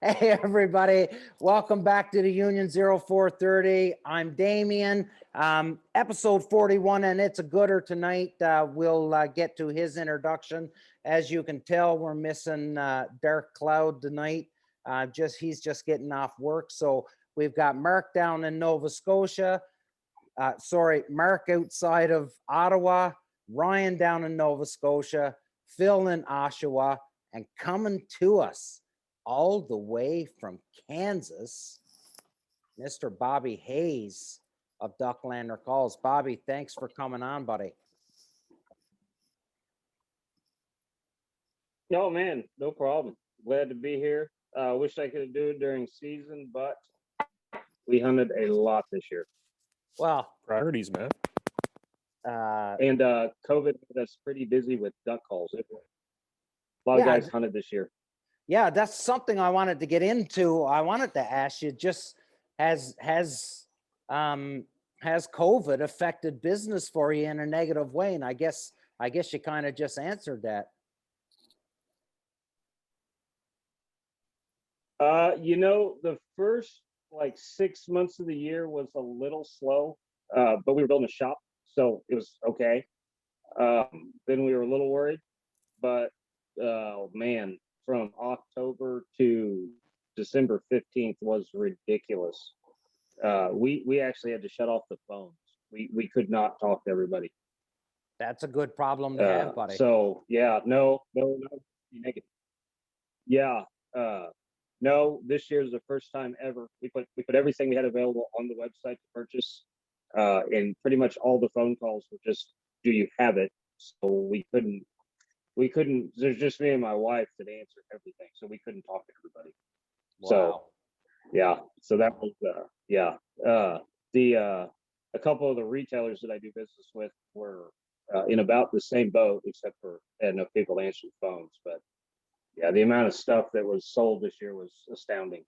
Hey everybody, welcome back to the Union 0430. I'm Damien, episode 41, and it's a gooder tonight. We'll get to his introduction. As you can tell, we're missing Dark Cloud tonight. He's just getting off work. So we've got Mark down in Nova Scotia. Mark outside of Ottawa, Ryan down in Nova Scotia, Phil in Oshawa, and coming to us all the way from Kansas, Mr. Bobby Hayes of Ducklander Calls. Bobby, thanks for coming on, buddy. No, man, no problem. Glad to be here. Wish I could do it during season, but we hunted a lot this year. Well, priorities, man. And COVID made us pretty busy with duck calls. A lot of guys hunted this year. Yeah, that's something I wanted to get into. I wanted to ask you, just has COVID affected business for you in a negative way? And I guess you kind of just answered that. The first 6 months of the year was a little slow, but we were building a shop, so it was okay. Then we were a little worried, but man, from October to December 15th was ridiculous. We actually had to shut off the phones. We could not talk to everybody. That's a good problem to have, buddy. So yeah, no, negative. Yeah, no. This year is the first time ever we put everything we had available on the website to purchase, and pretty much all the phone calls were just, "Do you have it?" So we couldn't. There's just me and my wife that answered everything, so we couldn't talk to everybody. Wow. So yeah, so that was a couple of the retailers that I do business with were in about the same boat, except for I had enough people to answer the phones. But yeah, the amount of stuff that was sold this year was astounding.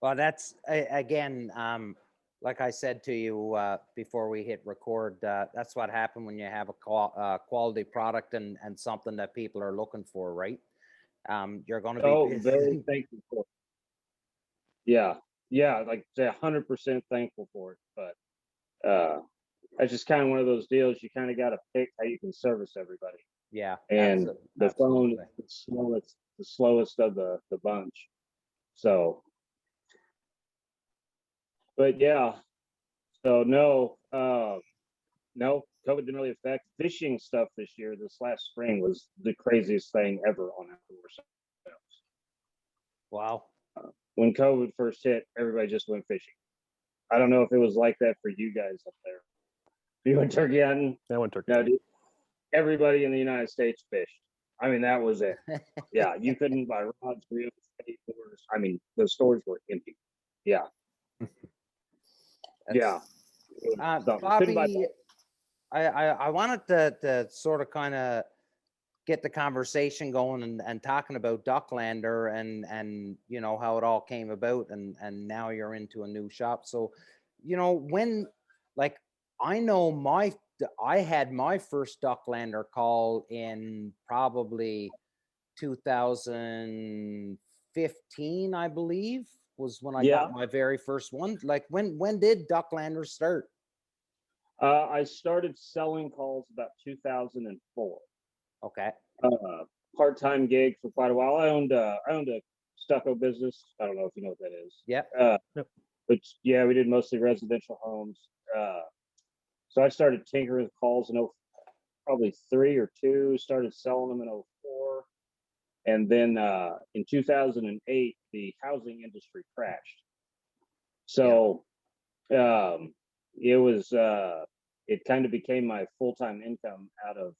Well, that's again, like I said to you before we hit record, that's what happened when you have a quality product and something that people are looking for, right? You're going to be very thankful for it. Yeah, like 100% thankful for it. But it's just kind of one of those deals. You kind of got to pick how you can service everybody. Yeah, and the phone is the slowest of the bunch. So. But yeah, so no, COVID didn't really affect fishing stuff this year. This last spring was the craziest thing ever on outdoor sales. Wow. When COVID first hit, everybody just went fishing. I don't know if it was like that for you guys up there. You went turkey hunting? I went turkey hunting. No, everybody in the United States fished. I mean, that was it. Yeah, you couldn't buy rods, reels, skateboards. I mean, the stores were empty. Yeah. Yeah. Bobby, I wanted to sort of kind of get the conversation going and talking about Ducklander and you know how it all came about and now you're into a new shop. So, when I had my first Ducklander call in probably 2015, I believe, was when I got my very first one. Like when did Ducklander start? I started selling calls about 2004. Okay. Part-time gig for quite a while. I owned a stucco business. I don't know if you know what that is. Yeah. But yeah, we did mostly residential homes. So I started tinkering with calls in probably 3 or 2. Started selling them in 04. And then in 2008, the housing industry crashed. So it was it kind of became my full-time income out of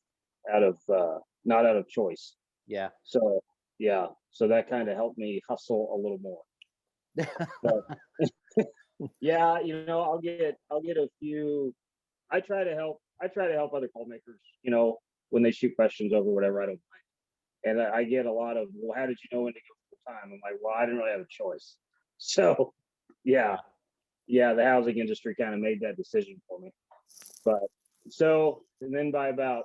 not out of choice. Yeah. So yeah, so that kind of helped me hustle a little more. But yeah, I'll get a few. I try to help other call makers, when they shoot questions over whatever, I don't mind. And I get a lot of, well, how did you know when to go full time? I'm like, well, I didn't really have a choice. So yeah, yeah, the housing industry kind of made that decision for me. But so, and then by about,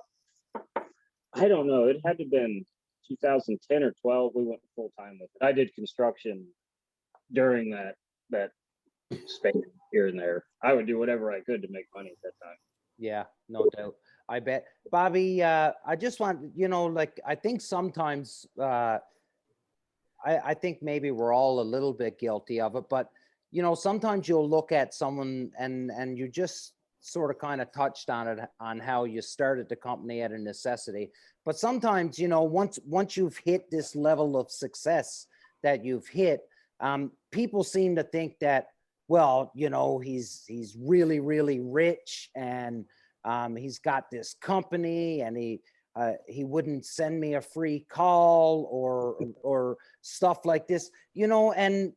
I don't know, it had to have been 2010 or 12, we went full time with it. I did construction during that space here and there. I would do whatever I could to make money at that time. Yeah, no doubt. I bet. Bobby, I just want, like, I think sometimes, I think maybe we're all a little bit guilty of it, but sometimes you'll look at someone and you just sort of kind of touched on it, on how you started the company out of necessity. But sometimes, once you've hit this level of success that you've hit, people seem to think that, well, he's really, really rich, and he's got this company, and he wouldn't send me a free call or stuff like this, and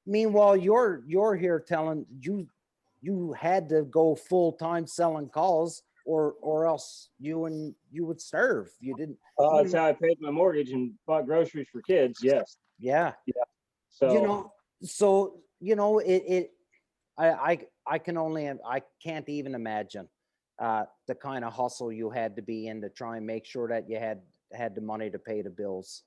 meanwhile you're here telling you had to go full time selling calls, or else you would starve. You didn't. That's how I paid my mortgage and bought groceries for kids. Yes. Yeah. Yeah. So it I can only, I can't even imagine the kind of hustle you had to be in to try and make sure that you had the money to pay the bills.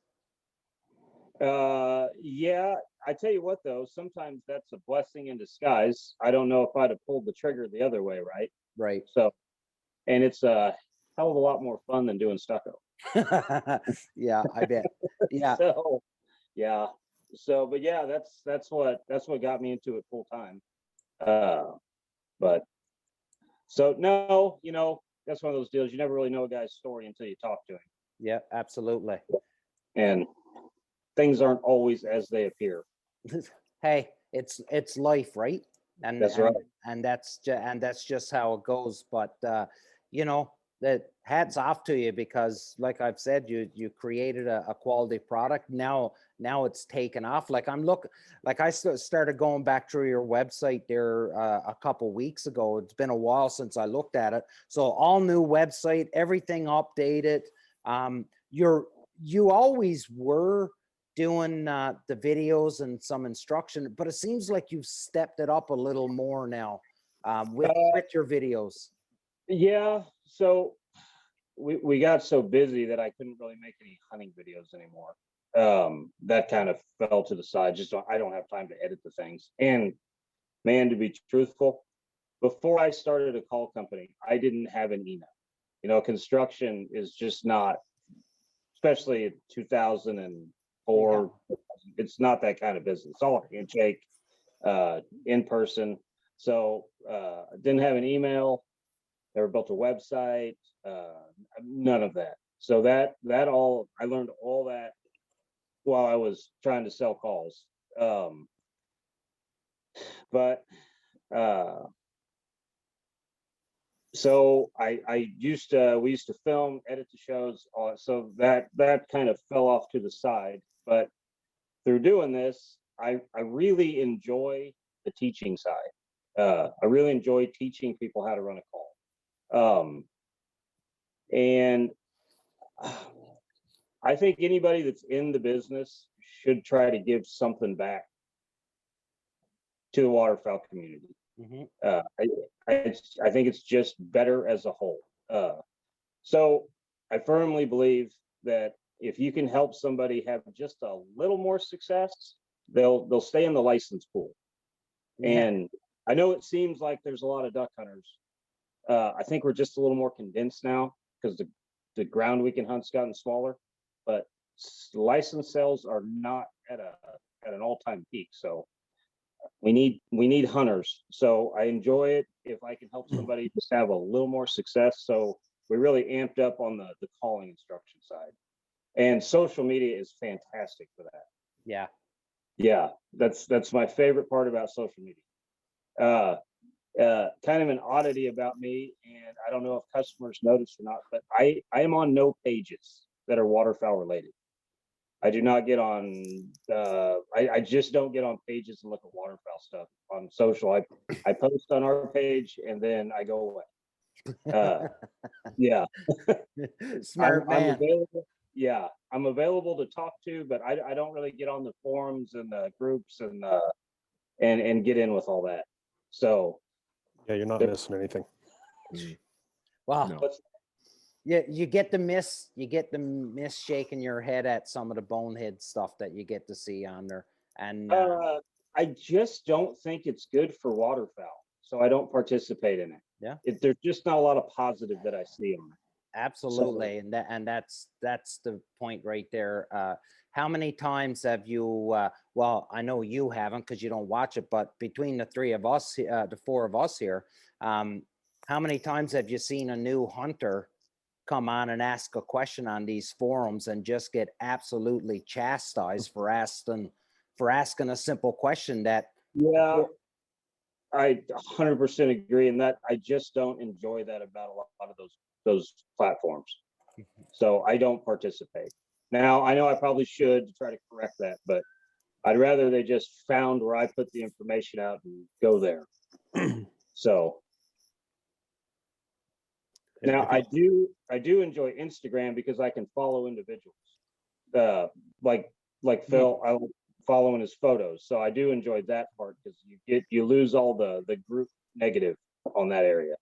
yeah, I tell you what though, sometimes that's a blessing in disguise. I don't know if I'd have pulled the trigger the other way, right? Right. So, and it's a hell of a lot more fun than doing stucco. Yeah, I bet. Yeah. So yeah. So but yeah, that's what got me into it full time. But so no, that's one of those deals. You never really know a guy's story until you talk to him. Yeah, absolutely. And things aren't always as they appear. Hey, it's life, right? And That's right. And that's just how it goes. But that hats off to you, because like I've said, you created a quality product. Now it's taken off. Like I started going back through your website there a couple weeks ago. It's been a while since I looked at it. So all new website, everything updated. You always were doing the videos and some instruction, but it seems like you've stepped it up a little more now with your videos. Yeah, so we got so busy that I couldn't really make any hunting videos anymore. That kind of fell to the side. I don't have time to edit the things. And man, to be truthful, before I started a call company, I didn't have an email. Construction is just not, especially in 2004. Yeah. It's not that kind of business. It's all handshake, in person. So I didn't have an email. Never built a website, none of that. So that all, I learned all that while I was trying to sell calls. But so we used to film, edit the shows, so that kind of fell off to the side. But through doing this, I really enjoy the teaching side. I really enjoy teaching people how to run a call. And I think anybody that's in the business should try to give something back to the waterfowl community. Mm-hmm. I think it's just better as a whole. So I firmly believe that if you can help somebody have just a little more success, they'll stay in the license pool. Yeah. And I know it seems like there's a lot of duck hunters. I think we're just a little more condensed now because the ground we can hunt's gotten smaller, but license sales are not at an all-time peak. So we need hunters. So I enjoy it if I can help somebody just have a little more success. So we really amped up on the calling instruction side, and social media is fantastic for that. Yeah. Yeah, that's my favorite part about social media. Kind of an oddity about me, and I don't know if customers notice or not, but I am on no pages that are waterfowl related. I do not get on. I just don't get on pages and look at waterfowl stuff on social. I post on our page and then I go away. Yeah, Smart I'm man. available. Yeah, I'm available to talk to, but I don't really get on the forums and the groups and get in with all that. So Yeah, you're not missing anything. Well, No. what's you get the miss shaking your head at some of the bonehead stuff that you get to see on there. And I just don't think it's good for waterfowl, so I don't participate in it. Yeah. There's just not a lot of positive that I see on it. absolutely, and that's the point right there. How many times have you? Well, I know you haven't because you don't watch it, but between the three of us, the four of us here, how many times have you seen a new hunter come on and ask a question on these forums and just get absolutely chastised for asking a simple question that Yeah, I 100% agree, and that I just don't enjoy that about a lot of those platforms. So I don't participate. Now I know I probably should to try to correct that, but I'd rather they just found where I put the information out and go there. So now I do enjoy Instagram because I can follow individuals. Like Phil, I like following his photos. So I do enjoy that part because you lose all the group negative on that area.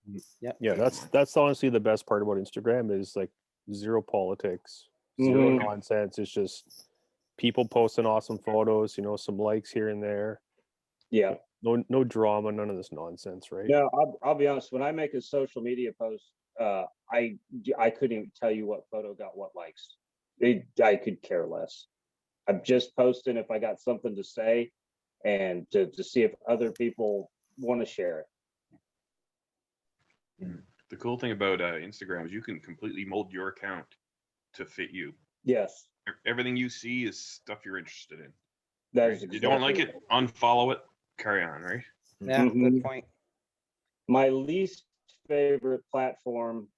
Yeah, that's honestly the best part about Instagram is like zero politics, zero nonsense. It's just people posting awesome photos, some likes here and there. Yeah. No drama, none of this nonsense, right? No, I'll be honest. When I make a social media post, I couldn't even tell you what photo got what likes. I could care less. I'm just posting if I got something to say and to see if other people want to share it. The cool thing about Instagram is you can completely mold your account to fit you. Yes, Everything you see is stuff you're interested in. that Right? is You don't like exactly it, unfollow it, carry on, right? yeah, good Mhm. point. My least favorite platform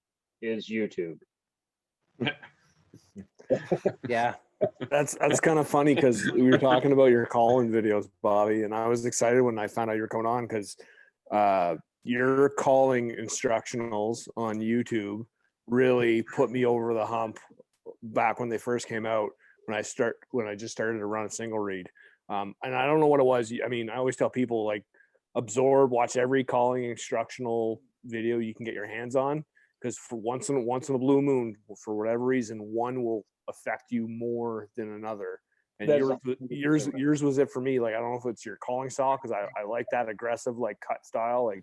is YouTube. Yeah, That's kind of funny because we were talking about your calling videos, Bobby, and I was excited when I found out you were coming on because your calling instructionals on YouTube really put me over the hump back when they first came out. When I just started to run a single read, and I don't know what it was. I mean, I always tell people like watch every calling instructional video you can get your hands on because for once in a blue moon, for whatever reason, one will affect you more than another. And yours was it for me. Like I don't know if it's your calling style because I like that aggressive like cut style, like,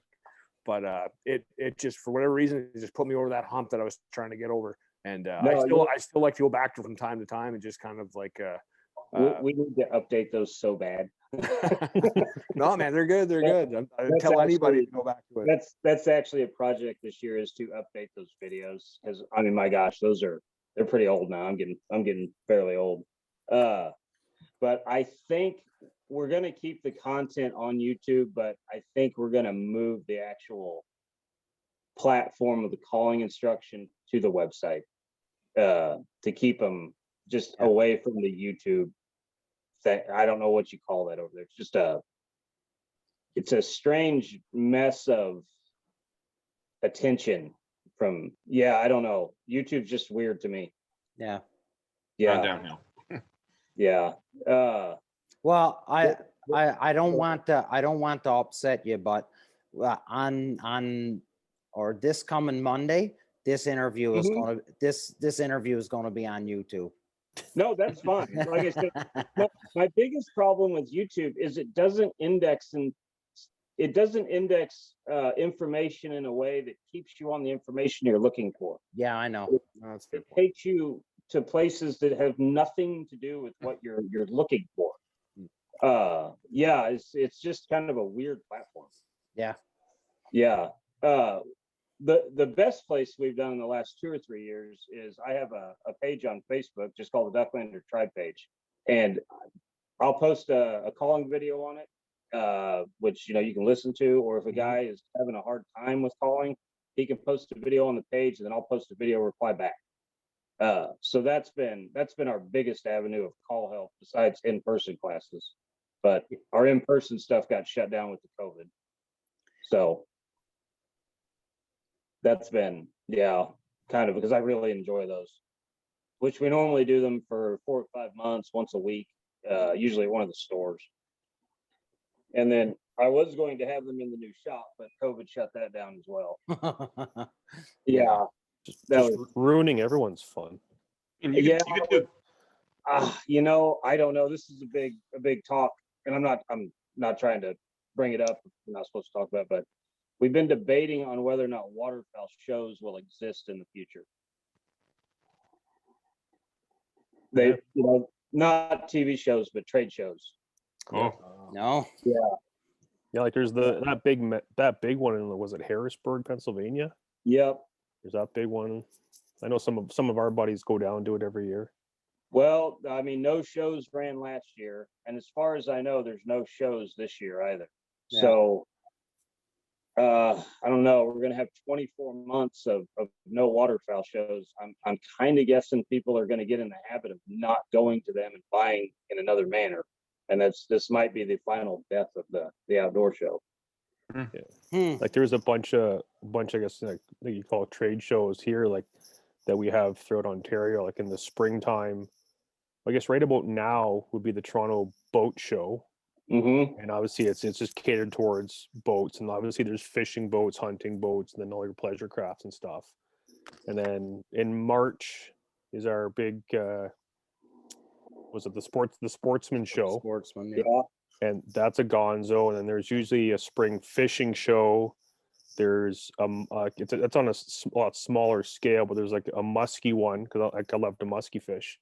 but it just for whatever reason it just put me over that hump that I was trying to get over. And I still like to go back to from time to time and just kind of like we need to update those so bad. no man, they're good. I tell anybody to go back to it. That's actually a project this year is to update those videos because I mean my gosh, they're pretty old now. I'm getting fairly old. But I think we're gonna keep the content on YouTube, but I think we're gonna move the actual platform of the calling instruction to the website to keep them just away from the YouTube. I don't know what you call that over there. It's just it's a strange mess of attention from I don't know. YouTube's just weird to me. yeah. Gone downhill. Yeah. Well, I don't want to upset you, but on or this coming Monday, this interview is this interview is going to be on YouTube. No, that's fine. Like I said, my biggest problem with YouTube is it doesn't index information in a way that keeps you on the information you're looking for. Yeah, I know. It takes you to places that have nothing to do with what you're looking for. It's just kind of a weird platform. Yeah. The best place we've done in the last 2 or 3 years is I have a page on Facebook just called the Ducklander Tribe page, and I'll post a calling video on it. which you can listen to, or if a guy is having a hard time with calling, he can post a video on the page, and then I'll post a video reply back. So that's been our biggest avenue of call help besides in-person classes. But our in-person stuff got shut down with the COVID. So that's been, kind of, because I really enjoy those, which we normally do them for 4 or 5 months, once a week, usually at one of the stores. And then I was going to have them in the new shop, but COVID shut that down as well. Yeah. Just ruining everyone's fun. And you could do I don't know. This is a big talk, and I'm not trying to bring it up. We're not supposed to talk about it, but we've been debating on whether or not waterfowl shows will exist in the future. They, not TV shows, but trade shows. Oh, No. Yeah, like there's that big one in, was it Harrisburg, Pennsylvania? Yep. There's that big one. I know some of our buddies go down and do it every year. Well, I mean, no shows ran last year, and as far as I know, there's no shows this year either. Yeah. So I don't know. We're gonna have 24 months of no waterfowl shows. I'm kind of guessing people are gonna get in the habit of not going to them and buying in another manner. And this might be the final death of the outdoor show. Like there's a bunch, I guess, like you call it trade shows here, like that we have throughout Ontario, like in the springtime. I guess right about now would be the Toronto Boat Show. Mm-hmm. And obviously it's just catered towards boats, and obviously there's fishing boats, hunting boats, and then all your pleasure crafts and stuff. And then in March is our big was it the Sportsman Show? Sportsman, Yeah. And that's a gonzo. And then there's usually a spring fishing show. There's it's on a lot smaller scale, but there's like a musky one, because I love to musky fish.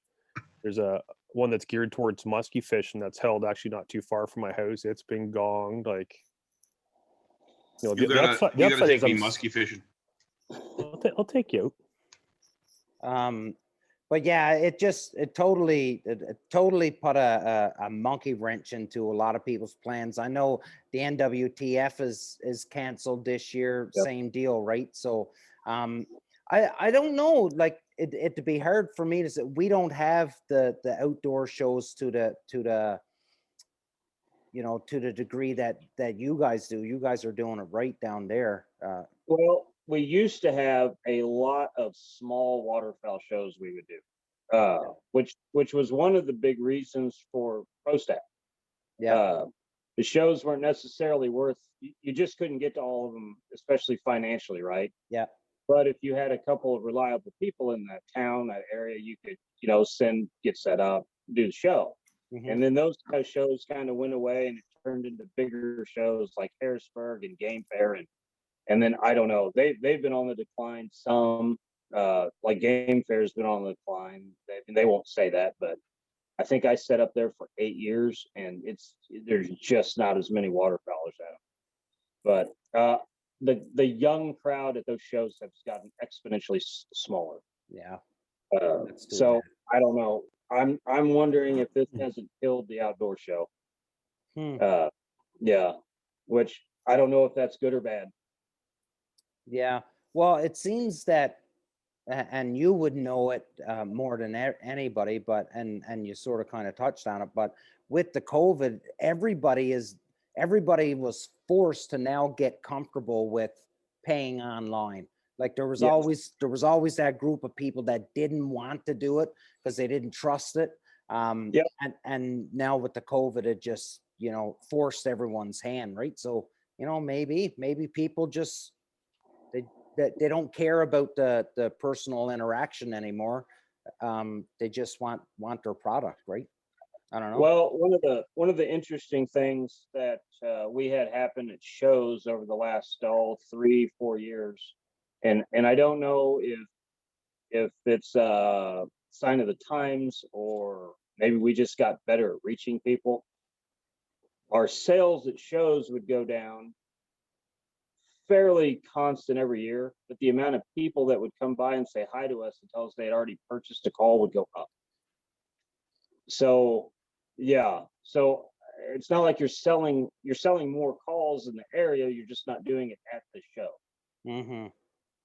There's a one that's geared towards musky fish, and that's held actually not too far from my house. It's been gonged, like, you gotta take me musky fishing. I'll take you out. But yeah, it totally put a monkey wrench into a lot of people's plans. I know the NWTF is canceled this year. Yep. Same deal, right? So I don't know, like it'd be hard for me to say. We don't have the outdoor shows to the degree that you guys do. You guys are doing it right down there. Well, we used to have a lot of small waterfowl shows we would do, which was one of the big reasons for ProStack. Yeah. The shows weren't necessarily worth, you just couldn't get to all of them, especially financially, right? Yeah. But if you had a couple of reliable people in that town, that area, you could, get set up, do the show. Mm-hmm. And then those kind of shows kind of went away, and it turned into bigger shows like Harrisburg and Game Fair. And then I don't know, they've been on the decline some, like Game Fair's been on the decline. They won't say that, but I think I set up there for 8 years, and there's just not as many waterfowlers at them. But the young crowd at those shows has gotten exponentially smaller. Yeah. So I don't know. I'm wondering if this hasn't killed the outdoor show. Yeah, which I don't know if that's good or bad. Yeah. Well, it seems that, and you would know it more than anybody, but and you sort of kind of touched on it, but with the COVID, everybody was forced to now get comfortable with paying online. Like there was always that group of people that didn't want to do it because they didn't trust it. And now with the COVID, it just, forced everyone's hand, right? So, maybe people just, they don't care about the personal interaction anymore. They just want their product, right? I don't know. Well, one of the interesting things that we had happen at shows over the last 3-4 years, and I don't know if it's a sign of the times, or maybe we just got better at reaching people. Our sales at shows would go down fairly constant every year, but the amount of people that would come by and say hi to us and tell us they had already purchased a call would go up. So, yeah. So, it's not like you're selling more calls in the area. You're just not doing it at the show. Mm-hmm.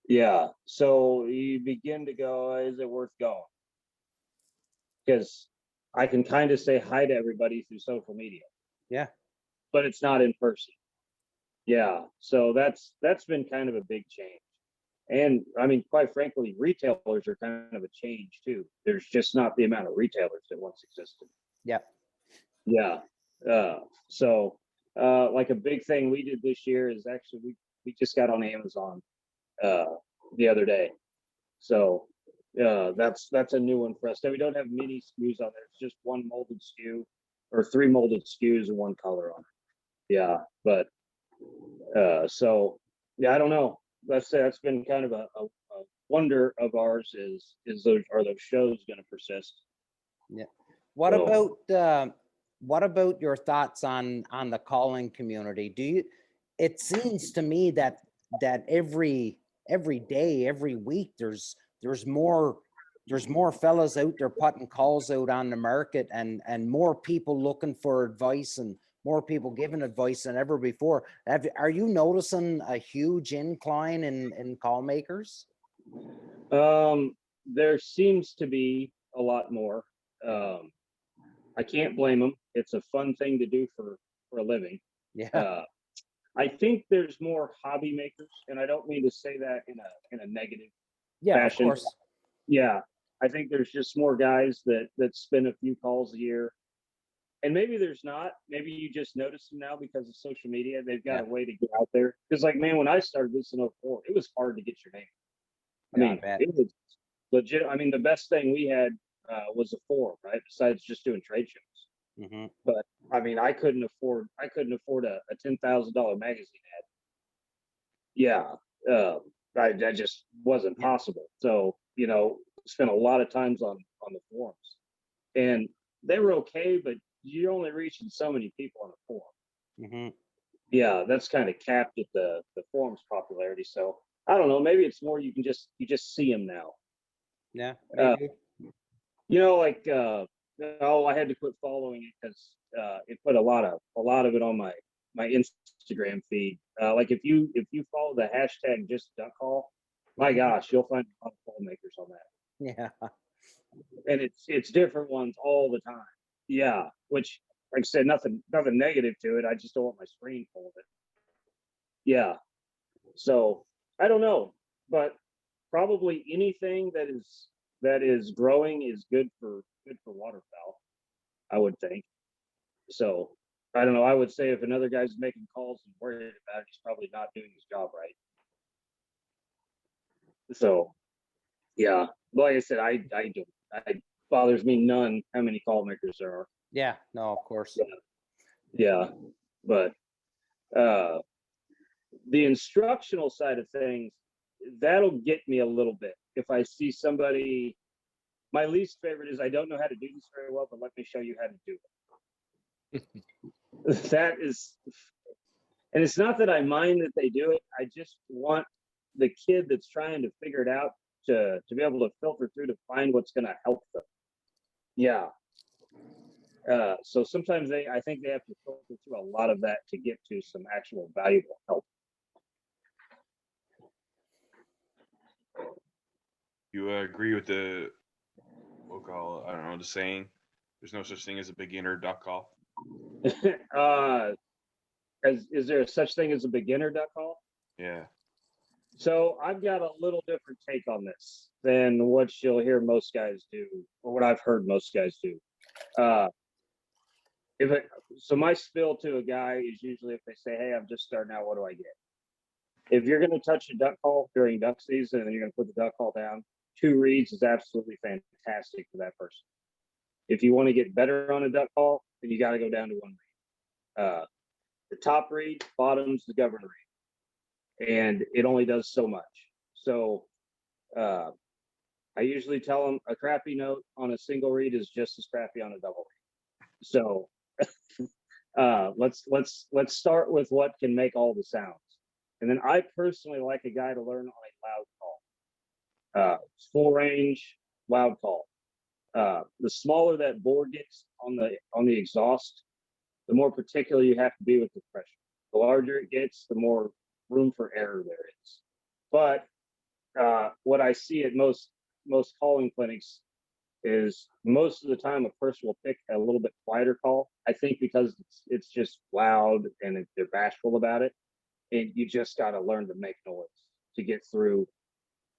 Yeah. So you begin to go, is it worth going? Because I can kind of say hi to everybody through social media. Yeah. But it's not in person. Yeah. So that's been kind of a big change. And I mean, quite frankly, retailers are kind of a change too. There's just not the amount of retailers that once existed. Yep. Yeah. Like a big thing we did this year is actually we just got on Amazon the other day. So that's a new one for us. So we don't have many SKUs on there. It's just one molded SKU or 3 molded SKUs and 1 color on it. Yeah, but I don't know. That's been kind of a wonder of ours is those shows going to persist? Yeah. What about your thoughts on the calling community? It seems to me that every day, every week, there's more fellas out there putting calls out on the market, and more people looking for advice and more people giving advice than ever before. Are you noticing a huge incline in call makers? There seems to be a lot more. I can't blame them. It's a fun thing to do for a living. Yeah. I think there's more hobby makers, and I don't mean to say that in a negative Yeah, fashion. of course. Yeah, I think there's just more guys that spin a few calls a year, and maybe there's not. Maybe you just notice them now because of social media. They've got a way to get out there. Because, like, man, when I started this in 04, it was hard to get your name. I mean, it was legit. I mean, the best thing we had was a forum, right? Besides just doing trade shows. Mm-hmm. But I mean, I couldn't afford a $10,000 magazine ad. Yeah, that just wasn't possible. So spent a lot of times on the forums, and they were okay, but you're only reaching so many people on a forum. Mm-hmm. Yeah, that's kind of capped at the forum's popularity. So I don't know. Maybe it's more you just see them now. Yeah, maybe. I had to quit following it because it put a lot of it on my Instagram feed. Like if you follow the hashtag just duck call, my gosh, you'll find a lot of call makers on that. Yeah. And it's different ones all the time. Yeah, which, like I said, nothing negative to it. I just don't want my screen full of it. Yeah. So I don't know, but probably anything that is growing is good for waterfowl, I would think. So I don't know. I would say if another guy's making calls and worried about it, he's probably not doing his job right. So yeah, like I said, I don't. It bothers me none how many call makers there are. Yeah. No, of course. Yeah, but the instructional side of things, that'll get me a little bit. If I see somebody, my least favorite is I don't know how to do this very well, but let me show you how to do it. That is, and it's not that I mind that they do it. I just want the kid that's trying to figure it out to be able to filter through to find what's going to help them. Yeah. So sometimes I think they have to filter through a lot of that to get to some actual valuable help. You agree with the I don't know, the saying, there's no such thing as a beginner duck call? Is there such thing as a beginner duck call? Yeah. So I've got a little different take on this than what you'll hear most guys do, or what I've heard most guys do. So my spill to a guy is usually if they say, "Hey, I'm just starting out. What do I get?" If you're going to touch a duck call during duck season and then you're going to put the duck call down, 2 reads is absolutely fantastic for that person. If you want to get better on a duck call, then you got to go down to 1 read. The top read, bottom's the governor read, and it only does so much. So I usually tell them a crappy note on a single read is just as crappy on a double read. So let's start with what can make all the sounds. And then I personally like a guy to learn on a loud call. Full range, loud call. The smaller that board gets on the exhaust, the more particular you have to be with the pressure. The larger it gets, the more room for error there is. But what I see at most calling clinics is most of the time a person will pick a little bit quieter call. I think because it's just loud and they're bashful about it, and you just got to learn to make noise to get through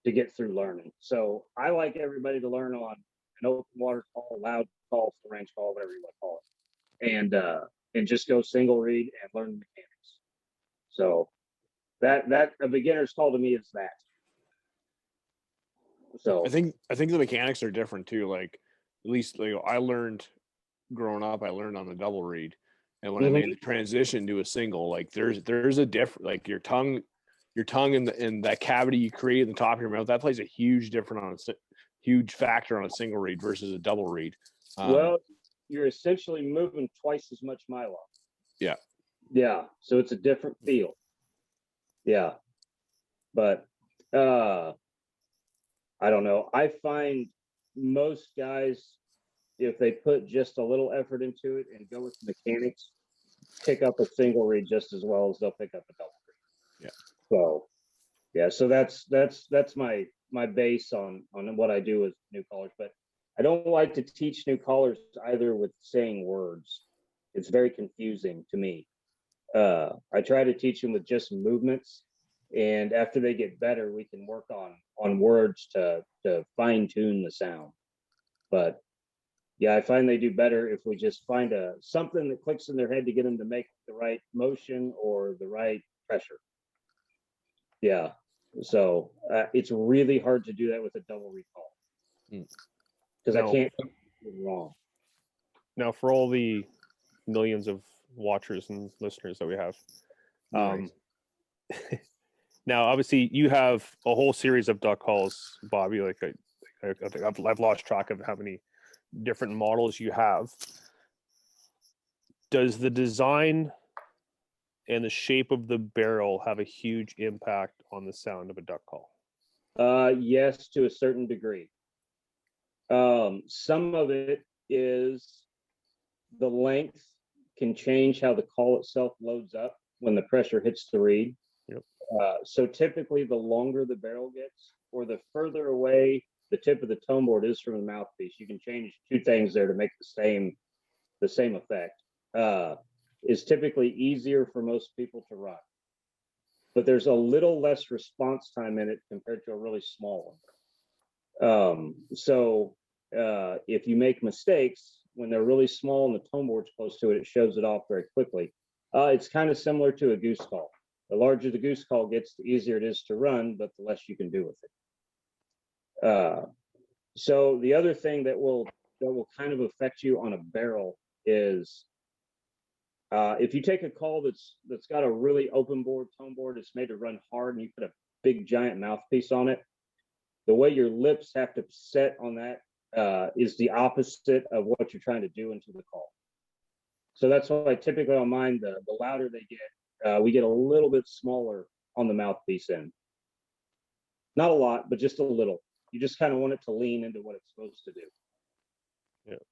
learning. So I like everybody to learn on an open water call, loud call, full range call, whatever you want to call it, and just go single read and learn the mechanics. So that a beginner's call to me is that. So I think the mechanics are different too. Like at least like I learned growing up, I learned on the double read, and when I made the transition to a single, like there's a different, like your tongue in that cavity you create in the top of your mouth, that plays a huge factor on a single read versus a double read. Well, you're essentially moving twice as much mylar. Yeah, so it's a different feel. Yeah, but I don't know. I find most guys, if they put just a little effort into it and go with mechanics, pick up a single read just as well as they'll pick up a double read. Yeah. So yeah, so that's my base on what I do with new callers. But I don't like to teach new callers either with saying words. It's very confusing to me. I try to teach them with just movements, and after they get better, we can work on words to fine tune the sound. But yeah, I find they do better if we just find something that clicks in their head to get them to make the right motion or the right pressure. Yeah, so it's really hard to do that with a double recall because I can't do it wrong. Now, for all the millions of watchers and listeners that we have, now obviously you have a whole series of duck calls, Bobby. Like I think I've lost track of how many different models you have. Does the design and the shape of the barrel have a huge impact on the sound of a duck call? Yes, to a certain degree. Some of it is the length can change how the call itself loads up when the pressure hits the reed. Yep. So typically the longer the barrel gets or the further away the tip of the tone board is from the mouthpiece, you can change two things there to make the same effect. Is typically easier for most people to run, but there's a little less response time in it compared to a really small one. So if you make mistakes when they're really small and the tone board's close to it, it shows it off very quickly. It's kind of similar to a goose call. The larger the goose call gets, the easier it is to run, but the less you can do with it. So the other thing that will kind of affect you on a barrel is if you take a call that's got a really open board tone board, it's made to run hard, and you put a big giant mouthpiece on it, the way your lips have to set on that is the opposite of what you're trying to do into the call. So that's why typically on mine, the louder they get, we get a little bit smaller on the mouthpiece end. Not a lot, but just a little. You just kind of want it to lean into what it's supposed to do. Yeah.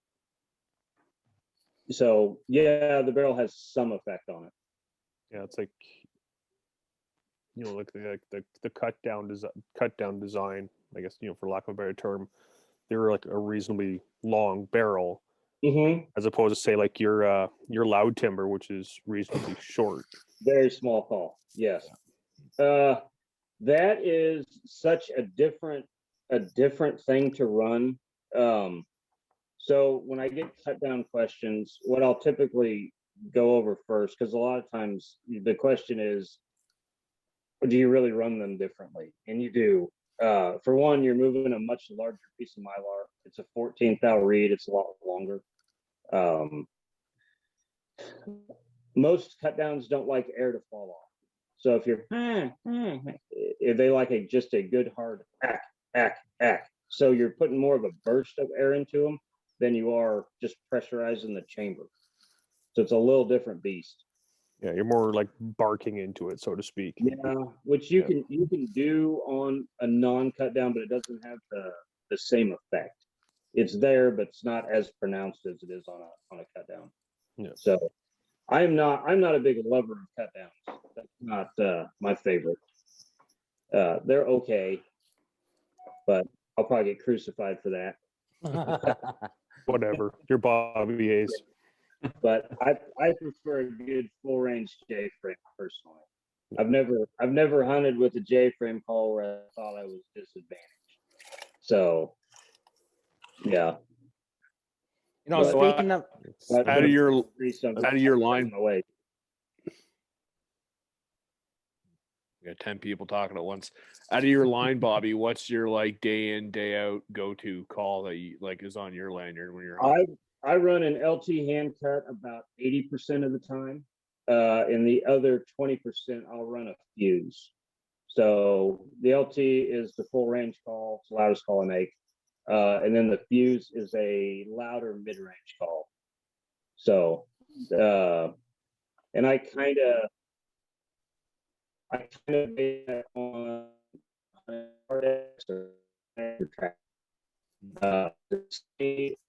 So yeah, the barrel has some effect on it. Yeah, it's like, you know, like the cut down design, I guess, you know, for lack of a better term, they're like a reasonably long barrel, as opposed to say like your loud timber, which is reasonably short. Very small call. Yes. That is such a different thing to run. So when I get cut down questions, what I'll typically go over first, because a lot of times the question is, do you really run them differently? And you do. For one, you're moving a much larger piece of mylar. It's a 14th thou reed. It's a lot longer. Most cut downs don't like air to fall off. So if you're, if they like just a good hard ack. So you're putting more of a burst of air into them than you are just pressurizing the chamber. So it's a little different beast. Yeah, you're more like barking into it, so to speak. Yeah, which you can do on a non-cut down, but it doesn't have the same effect. It's there, but it's not as pronounced as it is on a cut down. Yeah. So I'm not a big lover of cut downs. That's not my favorite. They're okay, but I'll probably get crucified for that. Whatever. Your Bobby A's. But I prefer a good full range J frame personally. I've never hunted with a J frame call where I thought I was disadvantaged. So yeah. You know, But- speaking of, But- Out of your Some- out of your line, away. we got 10 people talking at once. Out of your line, Bobby, what's your like day in, day out go to call that you like is on your lanyard when you're hunting? I run an LT hand cut about 80% of the time. And the other 20% I'll run a fuse. So the LT is the full range call, it's the loudest call I make. And then the fuse is a louder mid-range call. So and I kind of base that on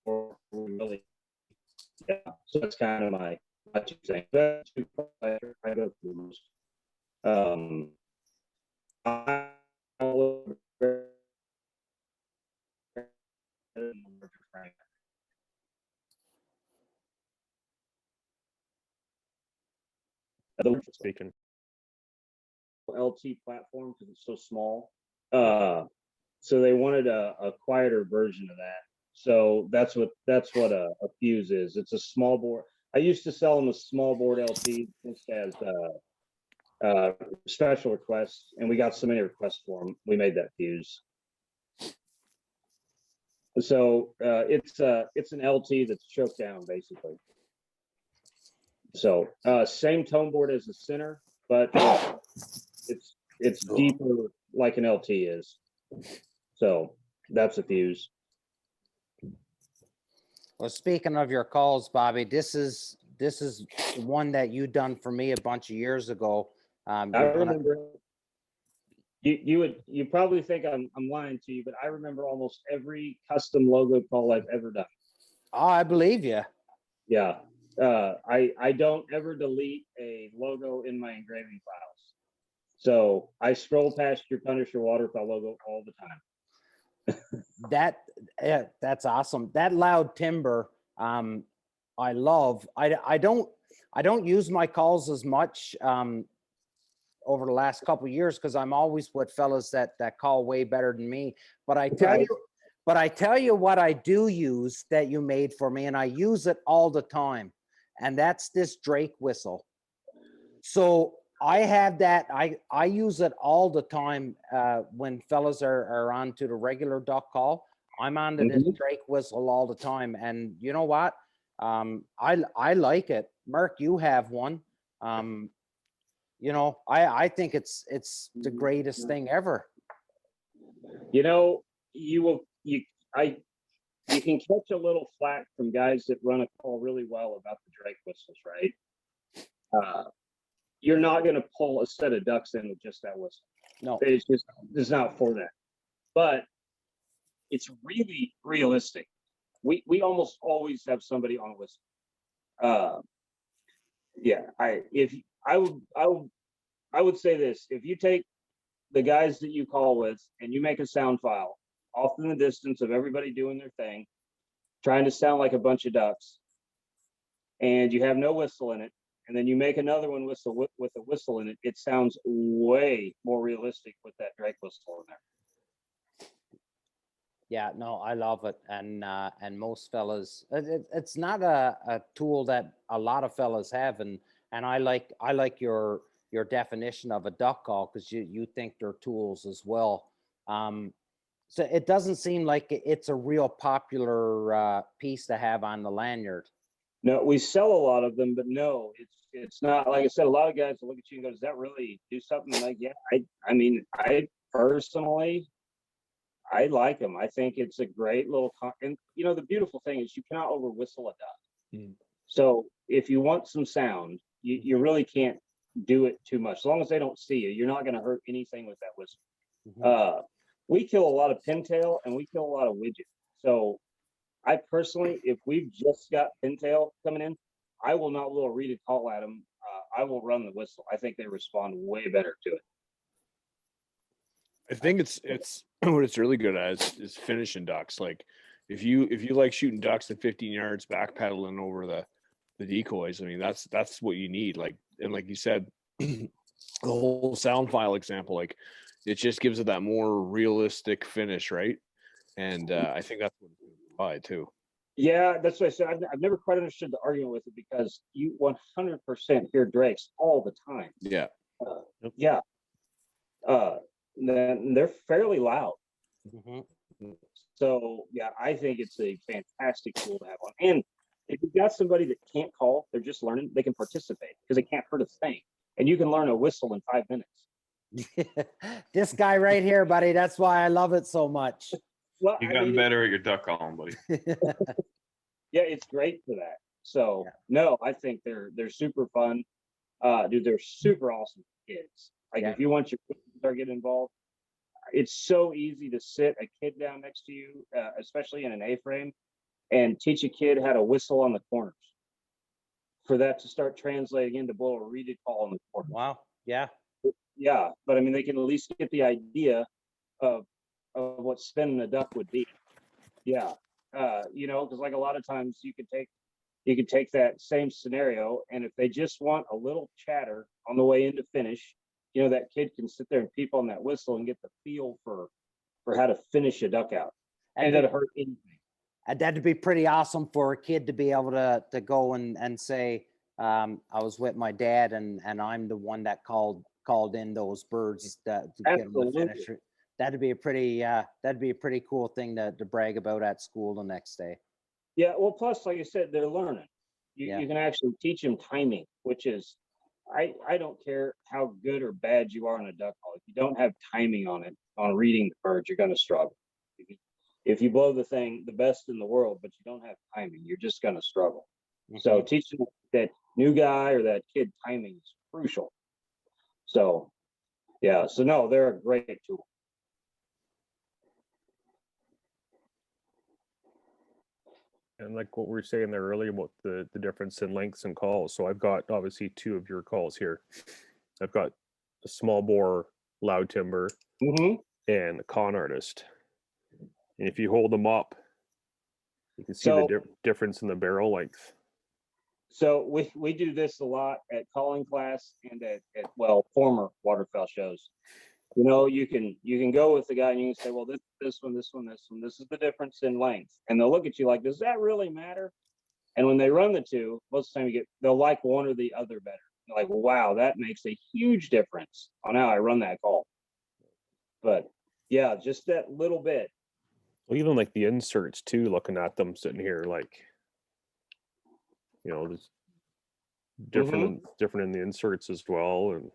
or really, yeah. So that's kind of my two things. That's two I go through most. I Speaking. LT platform because it's so small. So they wanted a quieter version of that. So that's what a fuse is. It's a small board. I used to sell them a small board LT just as special requests, and we got so many requests for them. We made that fuse. So it's an LT that's choked down basically. So same tone board as the center, but it's deeper like an LT is. So that's a fuse. well, speaking of your calls, Bobby, this is one that you done for me a bunch of years ago. I You're gonna- remember you probably think I'm lying to you, but I remember almost every custom logo call I've ever done. Oh, I believe you. Yeah. I don't ever delete a logo in my engraving files. So I scroll past your Punisher Waterfowl logo all the time. That's awesome. That loud timber, I love. I don't use my calls as much over the last couple of years because I'm always with fellas that call way better than me. But I tell you what I do use that you made for me, and I use it all the time, and that's this Drake whistle. So I have that. I use it all the time when fellas are on to the regular duck call. I'm on to this Drake whistle all the time, and you know what? I like it. Mark, you have one. You know, I think it's the greatest thing ever. You know, you can catch a little flack from guys that run a call really well about the Drake whistles, right? You're not going to pull a set of ducks in with just that whistle. No, It's not for that. But it's really realistic. We almost always have somebody on a whistle. Yeah, I would say this: if you take the guys that you call with and you make a sound file off in the distance of everybody doing their thing, trying to sound like a bunch of ducks, and you have no whistle in it, and then you make another one with a whistle in it, it sounds way more realistic with that Drake whistle in there. yeah, no, I love it, and most fellas, it's not a tool that a lot of fellas have, and I like your definition of a duck call because you think they're tools as well. So it doesn't seem like it's a real popular piece to have on the lanyard. No, we sell a lot of them, but no, it's not. Like I said, a lot of guys will look at you and go, "Does that really do something?" I'm like, yeah, I mean, I personally, I like them. I think it's a great little, and you know, the beautiful thing is you cannot over whistle a duck. So if you want some sound, you really can't do it too much. As long as they don't see you, you're not going to hurt anything with that whistle. We kill a lot of pintail and we kill a lot of widget. So I personally, if we've just got pintail coming in, I will not little read a call at them. I will run the whistle. I think they respond way better to it. I think it's what it's really good at is finishing ducks. Like if you like shooting ducks at 15 yards, backpedaling over the decoys, I mean that's what you need. Like, and like you said, the whole sound file example, like it just gives it that more realistic finish, right? And I think that's what it's by too. Yeah, that's what I said. I've never quite understood the argument with it because you 100% hear drakes all the time. Yeah. Yeah. Then they're fairly loud. Mhm. So yeah, I think it's a fantastic tool to have on. And if you've got somebody that can't call, they're just learning, they can participate because they can't hurt a thing. And you can learn a whistle in 5 minutes. This guy right here, buddy. That's why I love it so much. Well, You I gotten mean, better at your duck calling, buddy. yeah, it's great for that. So Yeah. no, I think they're super fun. Dude, they're super awesome for kids. Like Yeah. if you want your kids to start getting involved, it's so easy to sit a kid down next to you, especially in an A-frame, and teach a kid how to whistle on the corners. For that to start translating into blow a reeded call on the corners. Wow. Yeah. Yeah, but I mean, they can at least get the idea of what spinning a duck would be. Yeah, you know, because like a lot of times you could take that same scenario, and if they just want a little chatter on the way into finish, you know, that kid can sit there and peep on that whistle and get the feel for how to finish a duck out, and it doesn't hurt anything. That'd be pretty awesome for a kid to be able to go and say, I was with my dad and I'm the one that called in those birds to get them to Absolutely. finish it. That'd be a pretty cool thing to brag about at school the next day. Yeah, well, plus, like I said, they're learning. Yeah. You can actually teach them timing, which is, I don't care how good or bad you are on a duck call. If you don't have timing on it, on reading the birds, you're going to struggle. If you blow the thing the best in the world, but you don't have timing, you're just going to struggle. So teaching that new guy or that kid timing is crucial. So, yeah, so no, they're a great tool. And like what we were saying there earlier about the difference in lengths and calls. So I've got obviously two of your calls here. I've got a small bore loud timber and a con artist. And if you hold them up, you can see the difference in the barrel length. So we do this a lot at calling class and at well, former waterfowl shows. You know, you can go with the guy and you can say, well, this one, this is the difference in length. And they'll look at you like, does that really matter? And when they run the two, most of the time they'll like one or the other better. They're like, wow, that makes a huge difference on how I run that call. But yeah, just that little bit. Well, even like the inserts too, looking at them sitting here, like, you know, there's different in the inserts as well. And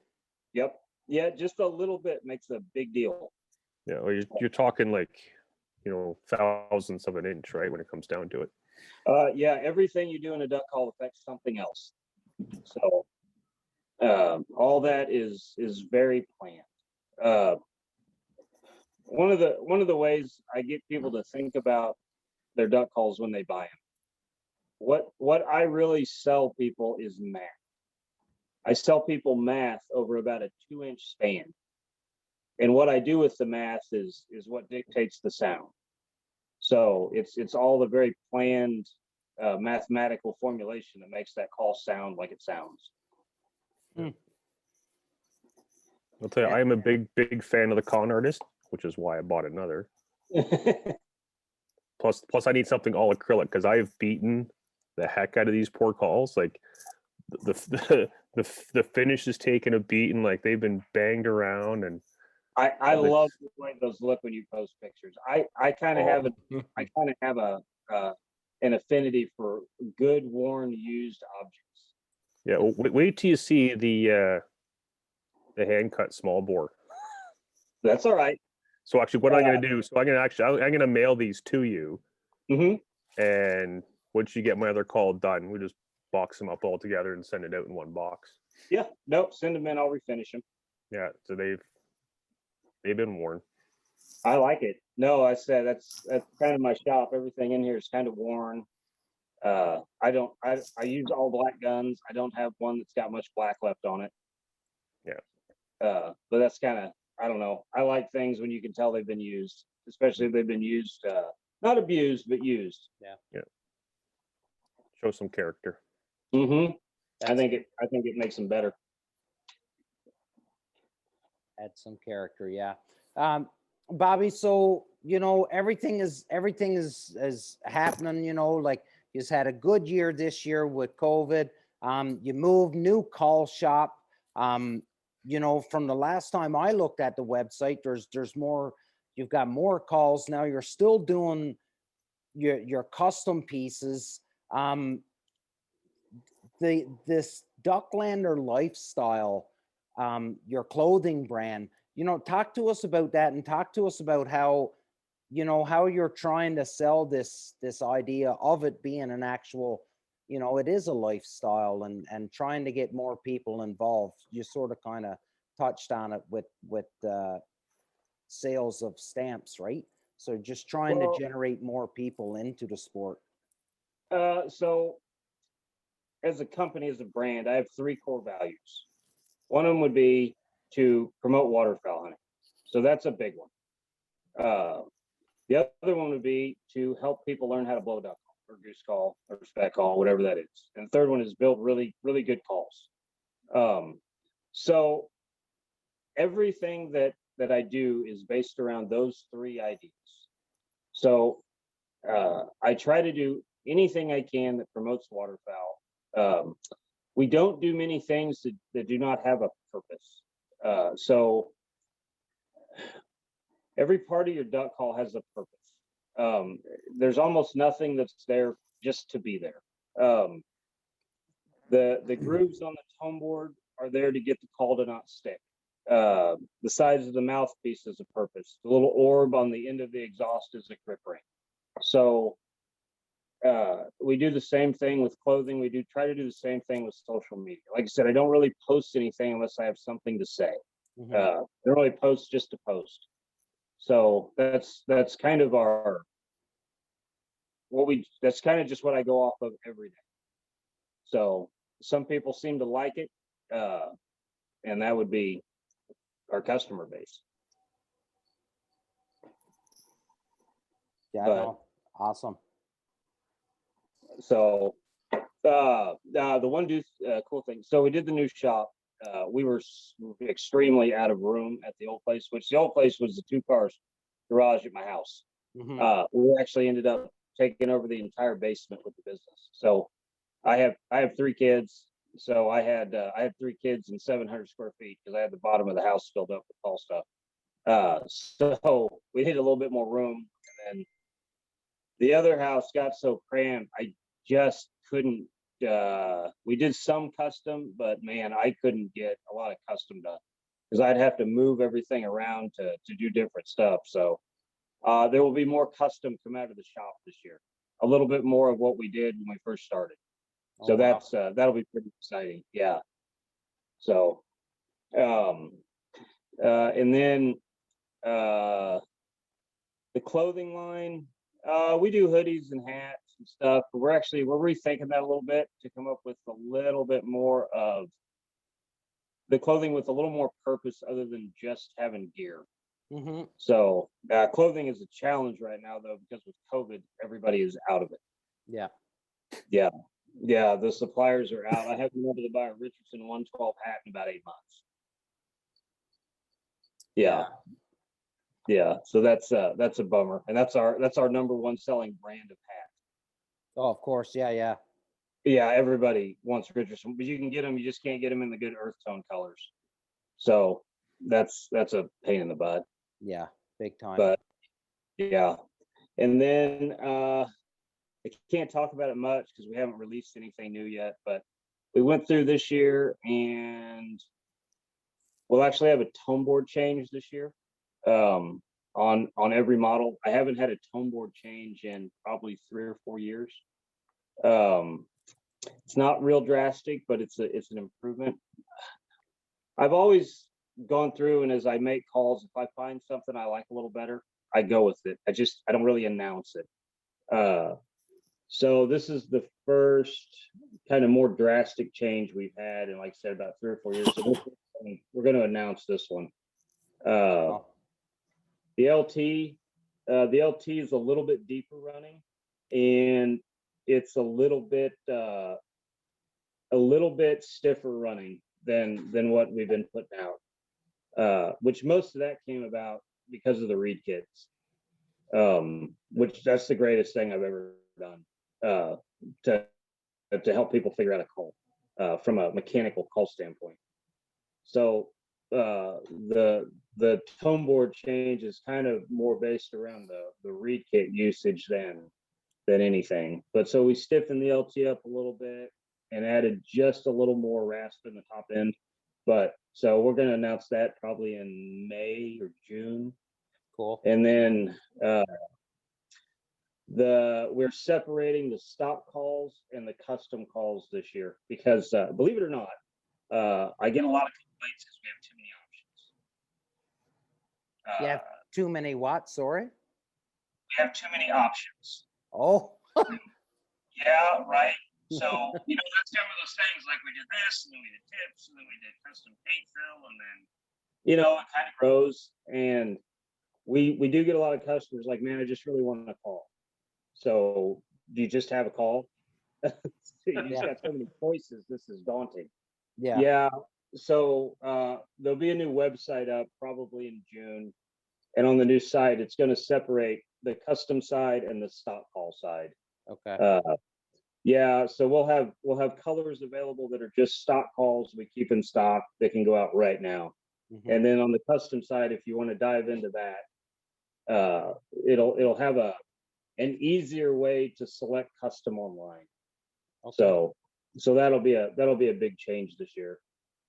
yep. Yeah, just a little bit makes a big deal. yeah, well, you're talking like, you know, thousandths of an inch, right, when it comes down to it. Yeah, everything you do in a duck call affects something else. So all that is very planned. One of the ways I get people to think about their duck calls when they buy them. What I really sell people is math. I sell people math over about a 2-inch span. And what I do with the math is what dictates the sound. So it's all the very planned mathematical formulation that makes that call sound like it sounds. I'll tell you, I am a big fan of the con artist, which is why I bought another. Plus I need something all acrylic because I've beaten the heck out of these poor calls. Like the finish is taking a beating, like they've been banged around. And I love the way those look when you post pictures. I kind of have an affinity for good worn used objects. Yeah, well, wait till you see the hand cut small bore. That's all right. So actually, what I'm going to do? So I'm going to mail these to you. And once you get my other call done, we just box them up all together and send it out in one box. Yeah, nope. Send them in. I'll refinish them. Yeah, so they've been worn. I like it. No, I said that's kind of my shop. Everything in here is kind of worn. I use all black guns. I don't have one that's got much black left on it. But that's kind of, I don't know. I like things when you can tell they've been used, especially if they've been used, not abused, but used. Yeah. Show some character. Mm-hmm. I think it makes them better. Add some character, yeah. Bobby, so everything is happening, like you've had a good year this year with COVID. You moved, new call shop. From the last time I looked at the website, there's more, you've got more calls now. You're still doing your custom pieces. This Ducklander lifestyle, your clothing brand, talk to us about that, and talk to us about how you're trying to sell this idea of it being an actual, it is a lifestyle, and trying to get more people involved. You sort of kind of touched on it with sales of stamps, right? So just trying to generate more people into the sport. So as a company, as a brand, I have 3 core values. One of them would be to promote waterfowl hunting. So that's a big one. The other one would be to help people learn how to blow a duck call or goose call or spec call, whatever that is. And the third one is build really, really good calls. So everything that I do is based around those 3 ideas. So I try to do anything I can that promotes waterfowl. We don't do many things that do not have a purpose. So every part of your duck call has a purpose. There's almost nothing that's there just to be there. The grooves on the tone board are there to get the call to not stick. The sides of the mouthpiece is a purpose. The little orb on the end of the exhaust is a grip ring. So we do the same thing with clothing. We try to do the same thing with social media. Like I said, I don't really post anything unless I have something to say. Mm-hmm. I don't really post just to post. So that's kind of that's kind of just what I go off of every day. So some people seem to like it, and that would be our customer base. Yeah, But, no, awesome. So the one cool thing. So we did the new shop. We were extremely out of room at the old place, which the old place was the 2 cars garage at my house. Mm-hmm. We actually ended up taking over the entire basement with the business. So I have 3 kids. So I had 3 kids and 700 square feet because I had the bottom of the house filled up with all stuff. So we needed a little bit more room, and then the other house got so cramped, I just couldn't. We did some custom, but man, I couldn't get a lot of custom done because I'd have to move everything around to do different stuff. So there will be more custom come out of the shop this year. A little bit more of what we did when we first started. So that's that'll be pretty exciting. Yeah. So and then the clothing line, we do hoodies and hats and stuff, but we're rethinking that a little bit to come up with a little bit more of the clothing with a little more purpose other than just having gear. Mm-hmm. So clothing is a challenge right now, though, because with COVID, everybody is out of it. Yeah, the suppliers are out. I haven't been able to buy a Richardson 112 hat in about 8 months. Yeah. So that's a bummer, and that's our number 1 selling brand of hat. Oh, of course. Yeah. Yeah, everybody wants Richardson, but you can get them. You just can't get them in the good earth tone colors. So that's a pain in the butt. Yeah, big time. But yeah, and then I can't talk about it much because we haven't released anything new yet. But we went through this year, and we'll actually have a tone board change this year. On every model. I haven't had a tone board change in probably 3 or 4 years. It's not real drastic, but it's an improvement. I've always gone through, and as I make calls, if I find something I like a little better, I go with it. I don't really announce it. So this is the first kind of more drastic change we've had in, like I said, about 3 or 4 years. So we're going to announce this one. The LT is a little bit deeper running, and it's a little bit stiffer running than what we've been putting out. Which most of that came about because of the reed kits. Which that's the greatest thing I've ever done to help people figure out a call from a mechanical call standpoint. So the tone board change is kind of more based around the reed kit usage than anything. But so we stiffened the LT up a little bit and added just a little more rasp in the top end. But so we're going to announce that probably in May or June. Cool. And then we're separating the stock calls and the custom calls this year because believe it or not, I get a lot of complaints because we have too many options. You have too many what? Sorry. We have too many options. Oh. Yeah, right. So, that's kind of those things, like we did this, and then we did tips, and then we did custom paint fill, and then, it kind of grows. And we do get a lot of customers like, man, I just really want a call. So do you just have a call? You just got so many choices. This is daunting. Yeah. Yeah. So there'll be a new website up probably in June. And on the new site, it's going to separate the custom side and the stock call side. Okay. Yeah, so we'll have colors available that are just stock calls we keep in stock that can go out right now. Mhm. And then on the custom side, if you want to dive into that, it'll have an easier way to select custom online. Okay. So that'll be a big change this year.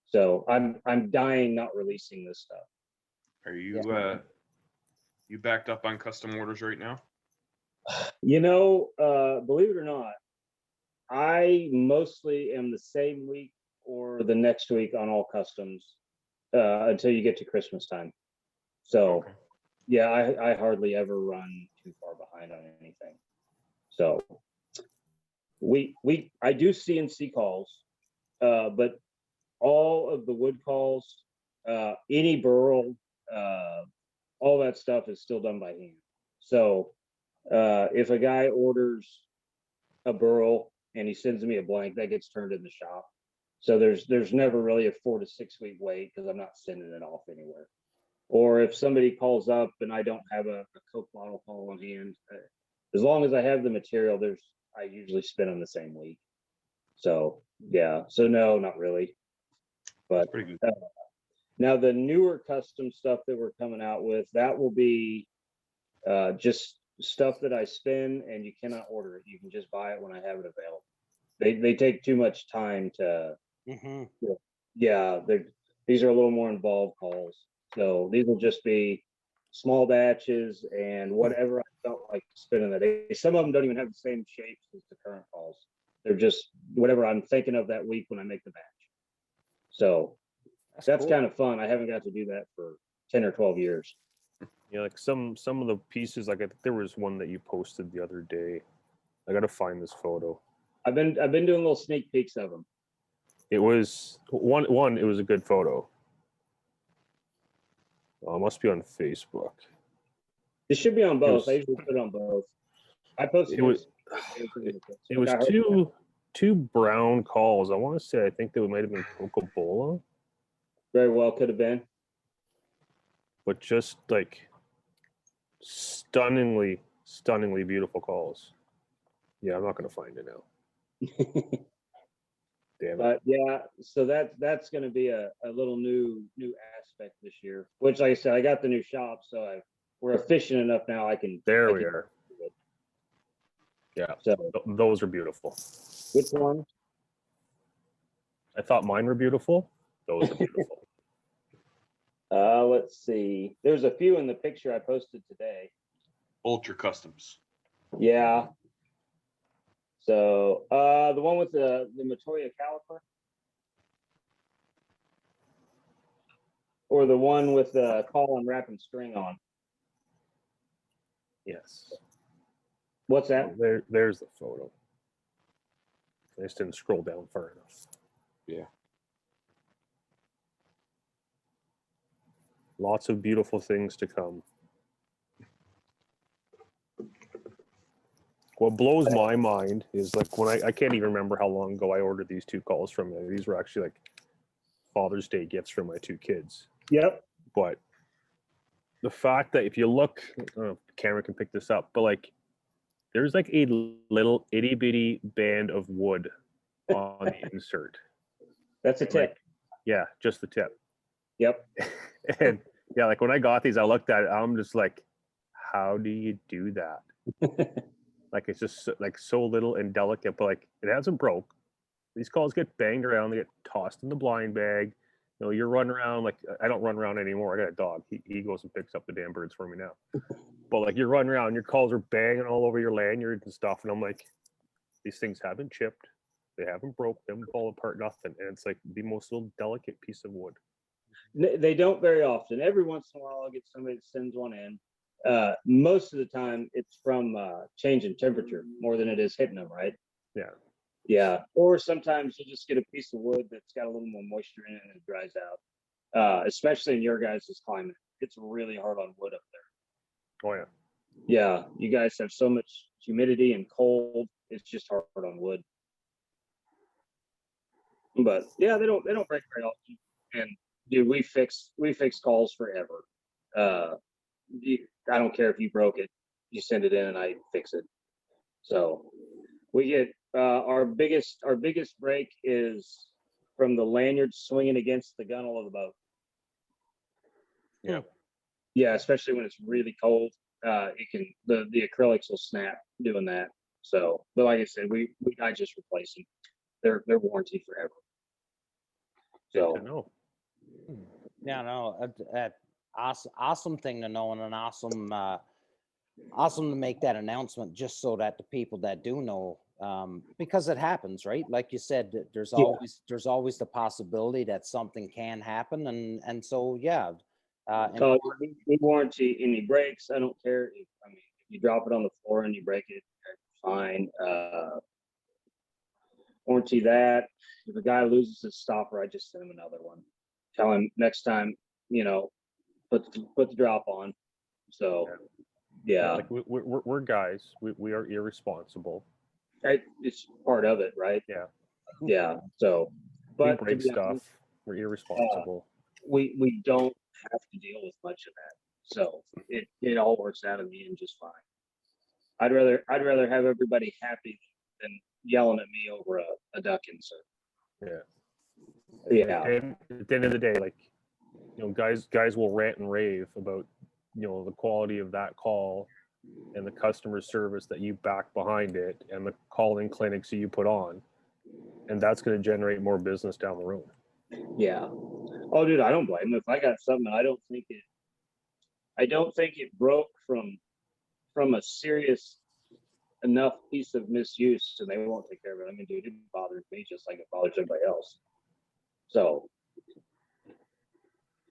So I'm dying not releasing this stuff. Are you you backed up on custom orders right now? Believe it or not, I mostly am the same week or the next week on all customs until you get to Christmas time. So, Okay. yeah, I hardly ever run too far behind on anything. So, I do CNC calls, but all of the wood calls, any burl, all that stuff is still done by hand. So, if a guy orders a burl and he sends me a blank, that gets turned in the shop. So there's never really a 4 to 6 week wait because I'm not sending it off anywhere. Or if somebody calls up and I don't have a Coke bottle call on hand, as long as I have the material, I usually spin them the same week. So yeah, so no, not really. But Pretty good. now the newer custom stuff that we're coming out with, that will be just stuff that I spin and you cannot order it. You can just buy it when I have it available. They take too much time to. Mhm. Yeah, these are a little more involved calls. So these will just be small batches and whatever I felt like spinning that day. Some of them don't even have the same shapes as the current calls. They're just whatever I'm thinking of that week when I make the batch. So that's cool. kind of fun. I haven't got to do that for 10 or 12 years. Yeah, like some of the pieces, like I think there was one that you posted the other day. I gotta find this photo. I've been doing little sneak peeks of them. It was one. It was a good photo. It must be on Facebook. It should be on both. was- I usually put it on both. I posted It was. It was two brown calls. I want to say I think they might have been Coca-Cola, very well could have been. but just like stunningly beautiful calls. Yeah, I'm not gonna find it now. Damn it. But yeah, so that's going to be a little new aspect this year. Which, like I said, I got the new shop, so we're efficient enough now. I can. There I we can- are. Yeah, So those are beautiful. which one? I thought mine were beautiful. Those are beautiful. Let's see. There's a few in the picture I posted today. Ultra customs. Yeah. So the one with the Matoya caliper, or the one with the call and wrap and string on. Yes. What's that? There's the photo. I just didn't scroll down far enough. Yeah. Lots of beautiful things to come. What blows my mind is like when I can't even remember how long ago I ordered these 2 calls from you. These were actually like Father's Day gifts for my 2 kids. Yep. But the fact that if you look, I don't know if the camera can pick this up, but like there's like a little itty bitty band of wood on the insert. That's a tip. Like, yeah, just the tip. Yep. And yeah, like when I got these, I looked at it, I'm just like, how do you do that? Like it's just like so little and delicate, but like it hasn't broke. These calls get banged around, they get tossed in the blind bag. You know, you're running around, like I don't run around anymore. I got a dog. He goes and picks up the damn birds for me now. But like you're running around, your calls are banging all over your lanyards and stuff. And I'm like, these things haven't chipped, they haven't broke, they haven't fallen apart, nothing. And it's like the most little delicate piece of wood. They don't very often. Every once in a while, I'll get somebody that sends one in. Most of the time, it's from change in temperature more than it is hitting them, right? Yeah. Yeah. Or sometimes you just get a piece of wood that's got a little more moisture in it and it dries out. Especially in your guys' climate. It's really hard on wood up there. Oh yeah. Yeah. You guys have so much humidity and cold. It's just hard on wood. But yeah, they don't break very often. And dude, we fix calls forever. I don't care if you broke it, you send it in and I fix it. So we get our biggest break is from the lanyard swinging against the gunnel of the boat. Yeah. Yeah, especially when it's really cold. It can the acrylics will snap doing that. So, but like I said, I just replace them. They're warranty forever. So I know. Yeah, no, awesome thing to know, and an awesome to make that announcement, just so that the people that do know, because it happens, right? Like you said, there's always the possibility that something can happen, and so yeah. we warranty any breaks. I don't care if you drop it on the floor and you break it, fine. Warranty that. If a guy loses his stopper, I just send him another one. Tell him next time, put the drop on. So yeah, Like we're guys. We are irresponsible. it's part of it, right? Yeah. Yeah. So, but we break stuff. We're irresponsible. We don't have to deal with much of that. So it all works out in the end just fine. I'd rather have everybody happy than yelling at me over a duck insert. Yeah. Yeah. And at the end of the day, like, guys will rant and rave about, the quality of that call and the customer service that you back behind it and the calling clinics that you put on. And that's going to generate more business down the road. Yeah. Oh, dude, I don't blame them. If I got something, I don't think it broke from a serious enough piece of misuse, and they won't take care of it. I mean, dude, it bothers me just like it bothers everybody else. So,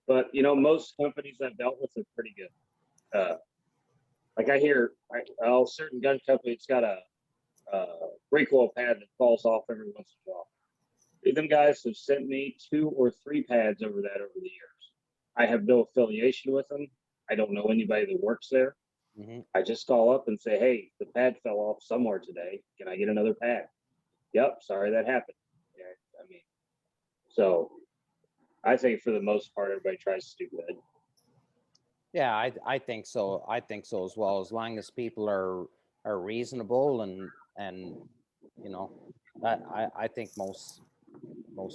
but most companies I've dealt with are pretty good. Like I hear, certain gun companies got a recoil pad that falls off every once in a while. Them guys have sent me 2 or 3 pads over the years. I have no affiliation with them. I don't know anybody that works there. Mm-hmm. I just call up and say, hey, the pad fell off somewhere today. Can I get another pad? Yep, sorry that happened. Yeah, so I think for the most part, everybody tries to do good. Yeah, I think so. I think so as well. As long as people are reasonable and I think most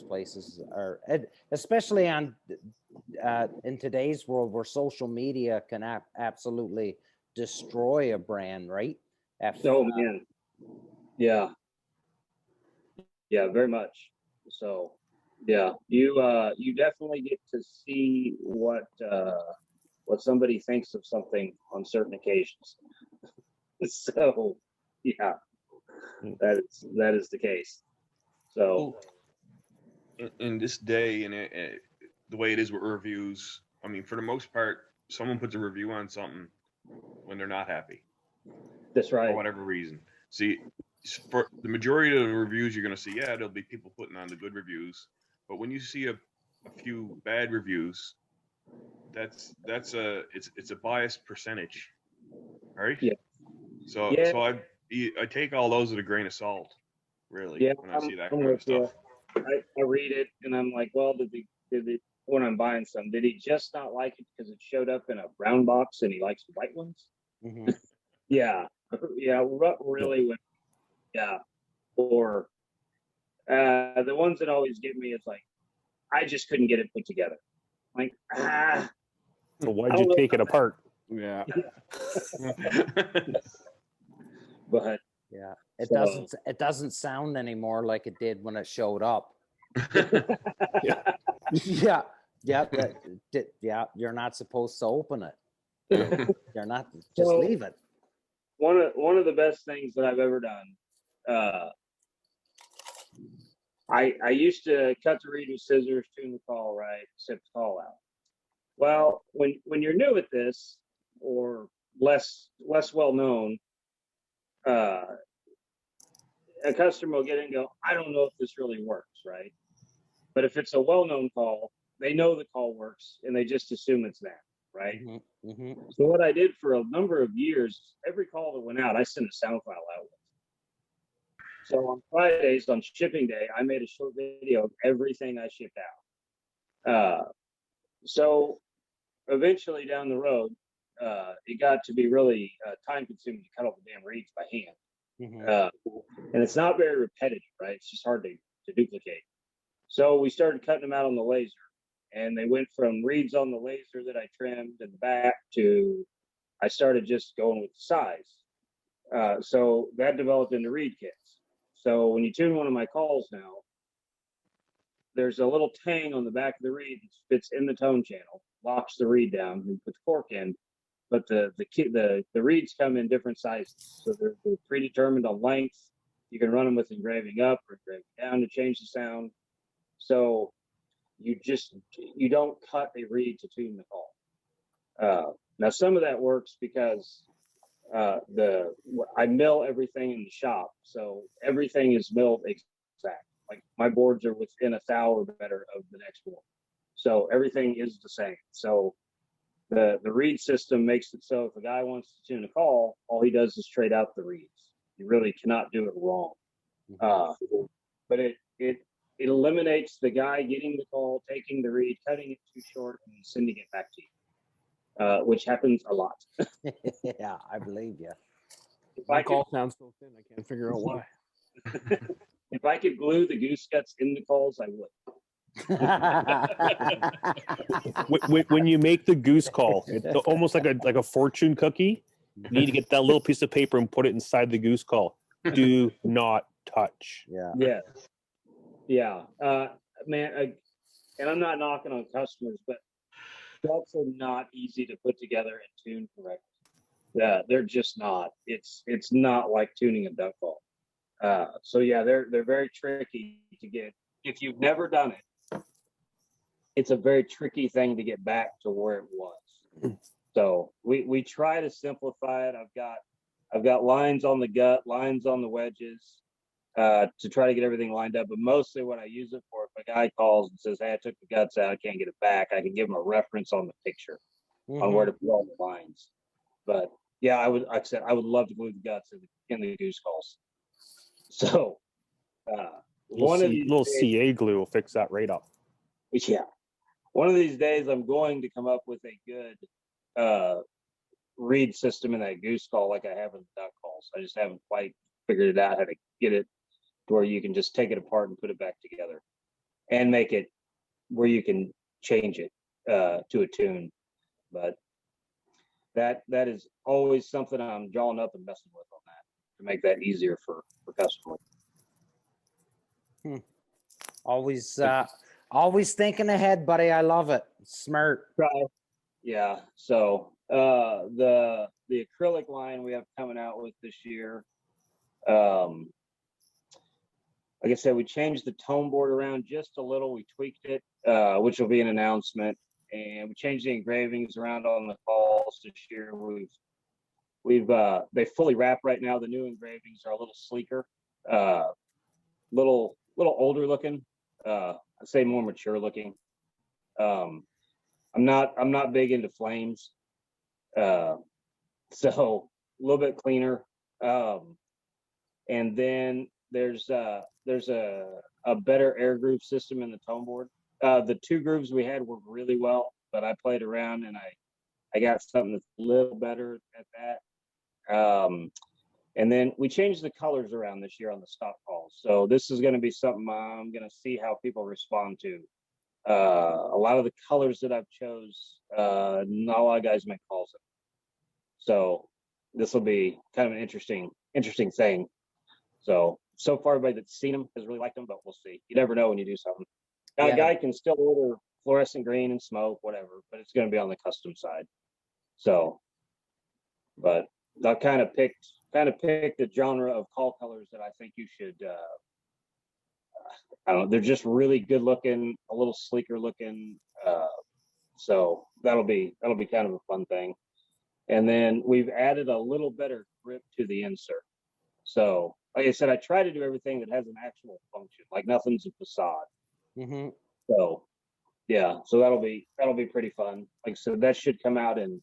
places are, especially on in today's world where social media can absolutely destroy a brand, right? Man, yeah, very much. So yeah, you definitely get to see what somebody thinks of something on certain occasions. So yeah, that is the case. So in this day and the way it is with reviews, I mean, for the most part, someone puts a review on something when they're not happy. That's for right. whatever reason. See, for the majority of the reviews you're going to see, yeah, there'll be people putting on the good reviews, but when you see a few bad reviews, it's a biased percentage, right? Yeah. So Yeah. I take all those with a grain of salt, really, Yeah, when I see that I'm kind of with you. stuff. I read it and I'm like, well, when I'm buying some, did he just not like it because it showed up in a brown box and he likes the white ones? Mhm. Yeah, yeah, really. Yeah, or the ones that always get me is like, I just couldn't get it put together. Like, So why'd I you don't know take it apart? Yeah. but Yeah. It So- doesn't sound anymore like it did when it showed up. Yeah. Yeah. Yeah. Yeah. You're not supposed to open it. You're not, just So- leave it. one of the best things that I've ever done. I used to cut the reed with scissors, tune the call right, set the call out. Well, when you're new at this or less well known, a customer will get in and go, I don't know if this really works, right? But if it's a well known call, they know the call works and they just assume it's that, right? Mhm, mhm. So what I did for a number of years, every call that went out, I sent a sound file out with. So on Fridays, on shipping day, I made a short video of everything I shipped out. So eventually down the road, it got to be really time consuming to cut all the damn reeds by hand. Mhm. And it's not very repetitive, right? It's just hard to duplicate. So we started cutting them out on the laser. And they went from reeds on the laser that I trimmed in the back to I started just going with the size. So that developed into reed kits. So when you tune one of my calls now, there's a little tang on the back of the reed that fits in the tone channel, locks the reed down, and put the cork in. But the reeds come in different sizes, so they're predetermined on length. You can run them with engraving up or engraving down to change the sound. So you don't cut a reed to tune the call. Now some of that works because I mill everything in the shop, so everything is milled exact. Like my boards are within a thou or better of the next board, so everything is the same. So the reed system makes it so if a guy wants to tune a call, all he does is trade out the reeds. You really cannot do it wrong. But it eliminates the guy getting the call, taking the reed, cutting it too short, and sending it back to you, which happens a lot. Yeah, I believe you. If My I could, call sounds so thin. I can't figure out why. if I could glue the goose guts in the calls, I would. When you make the goose call, it's almost like a fortune cookie. You need to get that little piece of paper and put it inside the goose call. Do not touch. Yeah. Yeah, yeah, man. And I'm not knocking on customers, but ducks are not easy to put together and tune correctly. Yeah, they're just not. It's not like tuning a duck call. So yeah, they're very tricky to get. If you've never done it, it's a very tricky thing to get back to where it was. So we try to simplify it. I've got lines on the gut, lines on the wedges, to try to get everything lined up. But mostly what I use it for, if a guy calls and says, hey, I took the guts out, I can't get it back, I can give him a reference on the picture on where to put all the lines. But yeah, like I said, I would love to glue the guts in the goose calls. So one of these Little days, CA glue will fix that right up. yeah, one of these days I'm going to come up with a good read system in that goose call like I have in the duck calls. I just haven't quite figured it out how to get it to where you can just take it apart and put it back together and make it where you can change it to a tune. But that is always something I'm drawing up and messing with on that to make that easier for customers. Always thinking ahead, buddy. I love it. Smart. Try. Yeah. So the acrylic line we have coming out with this year, like I said, we changed the tone board around just a little. We tweaked it, which will be an announcement, and we changed the engravings around on the calls this year. they fully wrap right now. The new engravings are a little sleeker, little older looking. I'd say more mature looking. I'm not big into flames, so a little bit cleaner. And then there's a better air groove system in the tone board. The 2 grooves we had worked really well, but I played around and I got something that's a little better at that. And then we changed the colors around this year on the stock calls. So this is going to be something I'm going to see how people respond to. A lot of the colors that I've chose, not a lot of guys make calls in. So this will be kind of an interesting thing. So far, everybody that's seen them has really liked them, but we'll see. You never know when you do something. Now, Yeah. a guy can still order fluorescent green and smoke, whatever, but it's going to be on the custom side. So, but I kind of picked the genre of call colors that I think you should. I don't know. They're just really good looking, a little sleeker looking. So that'll be kind of a fun thing. And then we've added a little better grip to the insert. So, like I said, I try to do everything that has an actual function, like nothing's a facade. Mm-hmm. So, yeah, so that'll be pretty fun. Like I said, that should come out in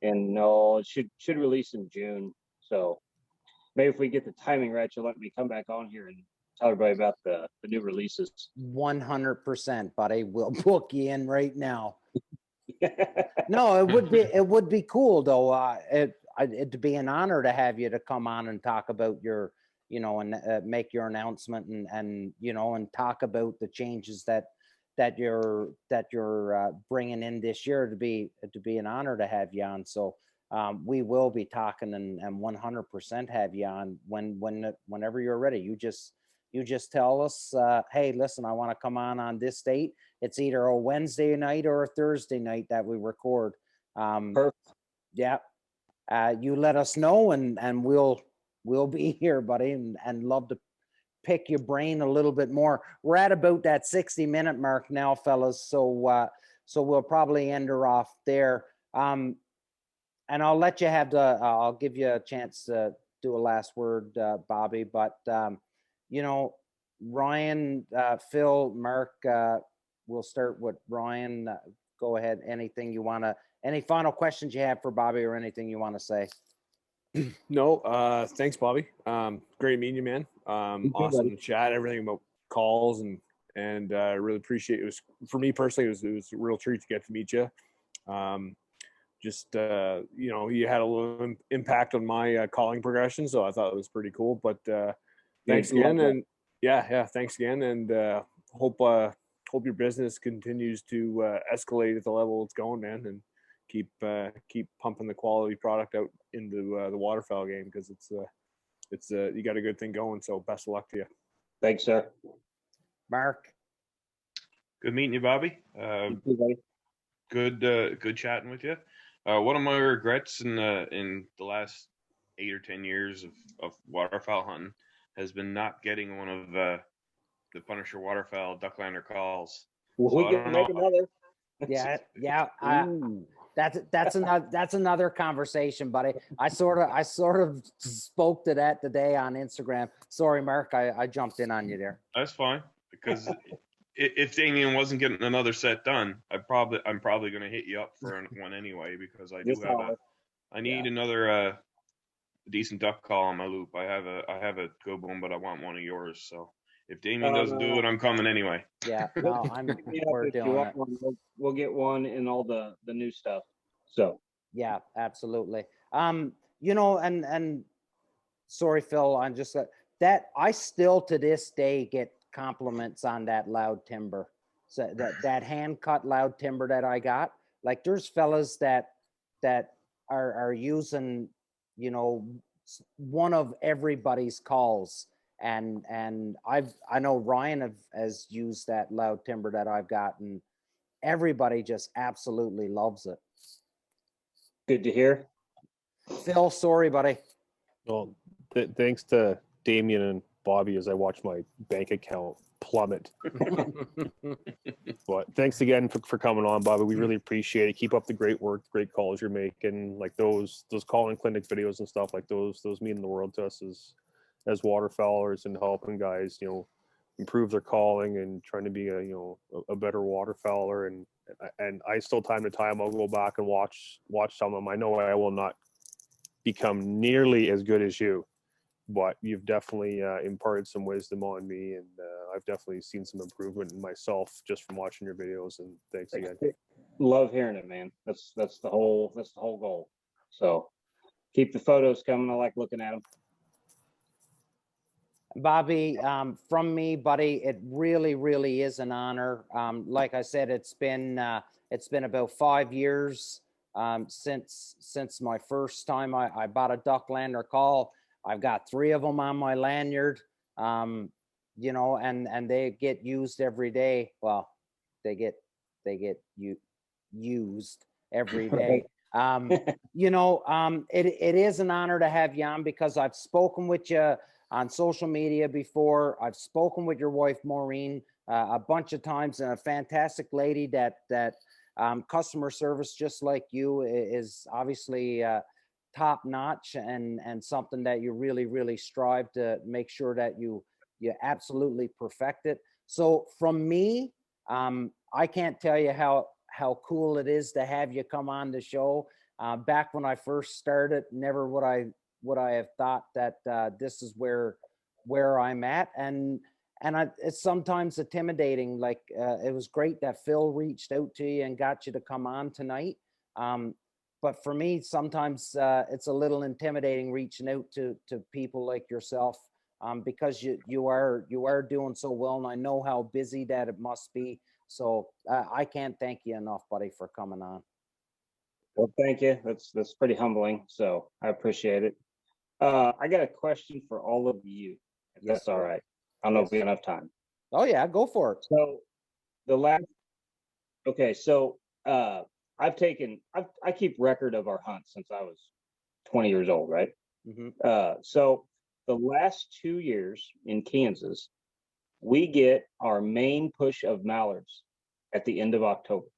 no, it should release in June. So maybe if we get the timing right, you'll let me come back on here and tell everybody about the new releases. 100%, buddy. We'll book you in right now. No, it would be cool though. It'd be an honor to have you to come on and talk about your, and make your announcement and and talk about the changes that you're bringing in this year. To be an honor to have you on. So we will be talking and 100% have you on whenever you're ready. You just tell us, hey, listen, I want to come on this date. It's either a Wednesday night or a Thursday night that we record. Perfect. Yeah. You let us know and we'll be here, buddy, and love to pick your brain a little bit more. We're at about that 60-minute mark now, fellas. So we'll probably end her off there. And I'll let you have I'll give you a chance to do a last word, Bobby, but Ryan, Phil, Mark, we'll start with Ryan. Go ahead. Any final questions you have for Bobby or anything you want to say? No, thanks, Bobby. Great meeting you, man. Awesome to chat, everything about calls and I really appreciate it. It was, for me personally, it was a real treat to get to meet you. You had a little impact on my calling progression, so I thought it was pretty cool. But thanks again, and thanks again, and hope your business continues to escalate at the level it's going, man, and keep pumping the quality product out into the waterfowl game, because it's you got a good thing going. So best of luck to you. Thanks, sir. Mark. Good meeting you, Bobby. Good chatting with you. One of my regrets in the last 8 or 10 years of waterfowl hunting has been not getting one of the Punisher Waterfowl Ducklander Calls. We can make another. That's another conversation, buddy. I sort of spoke to that today on Instagram. Sorry, Mark, I jumped in on you there. That's fine, because if Damien wasn't getting another set done, I'm probably going to hit you up for one anyway, because I need another decent duck call on my loop. I have a go boom, but I want one of yours. So if Damien doesn't do it, I'm coming anyway. Yeah, no, we're doing it. We'll get one in all the new stuff. So yeah, absolutely. And sorry, Phil, I'm just that I still to this day get compliments on that loud timber. So that hand cut loud timber that I got. Like there's fellas that are using, one of everybody's calls. And I know Ryan has used that loud timber that I've got, and everybody just absolutely loves it. Good to hear. Phil, sorry, buddy. Well, thanks to Damien and Bobby, as I watch my bank account plummet. But thanks again for coming on, Bobby. We really appreciate it. Keep up the great work, great calls you're making. Like those calling clinic videos and stuff like those mean the world to us as waterfowlers and helping guys, improve their calling and trying to be a better waterfowler. And I still time to time I'll go back and watch some of them. I know I will not become nearly as good as you, but you've definitely imparted some wisdom on me, and I've definitely seen some improvement in myself just from watching your videos. And thanks again. Love hearing it, man. That's the whole goal. So keep the photos coming. I like looking at them. Bobby, from me, buddy, it really, really is an honor. Like I said, it's been about 5 years since my first time I bought a Ducklander call. I've got 3 of them on my lanyard, and they get used every day. Well, they get used every day. It is an honor to have you on because I've spoken with you on social media before. I've spoken with your wife, Maureen, a bunch of times, and a fantastic lady that customer service, just like you, is obviously top notch and something that you really, really strive to make sure that you absolutely perfect it. So from me, I can't tell you how cool it is to have you come on the show. Back when I first started, never would I have thought that this is where I'm at, and it's sometimes intimidating. Like it was great that Phil reached out to you and got you to come on tonight. But for me, sometimes it's a little intimidating reaching out to people like yourself, because you are doing so well, and I know how busy that it must be. So I can't thank you enough, buddy, for coming on. Well, thank you. That's pretty humbling. So I appreciate it. I got a question for all of you, if Yes, that's all sir. right. I don't know if we Yes. have enough time. Oh yeah, go for it. So I keep record of our hunts since I was 20 years old, right? Mm-hmm. So the last 2 years in Kansas, we get our main push of mallards at the end of October,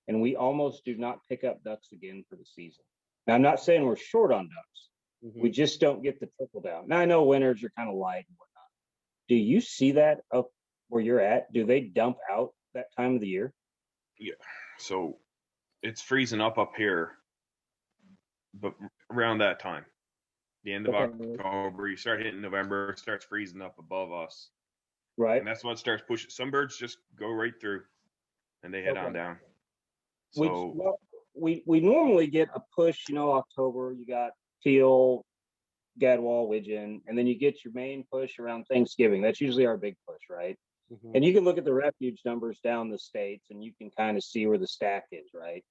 and we almost do not pick up ducks again for the season. Now, I'm not saying we're short on ducks. Mm-hmm. We just don't get the trickle down. Now, I know winters are kind of light and whatnot. Do you see that up where you're at? Do they dump out that time of the year? Yeah. So it's freezing up here, but around that time, the end of October, you start hitting November, it starts freezing up above us. Right. And that's what starts pushing. Some birds just go right through and they head on down. So we normally get a push, October, you got teal, gadwall, widgeon, and then you get your main push around Thanksgiving. That's usually our big push, right? Mm-hmm. And you can look at the refuge numbers down the states and you can kind of see where the stack is, right?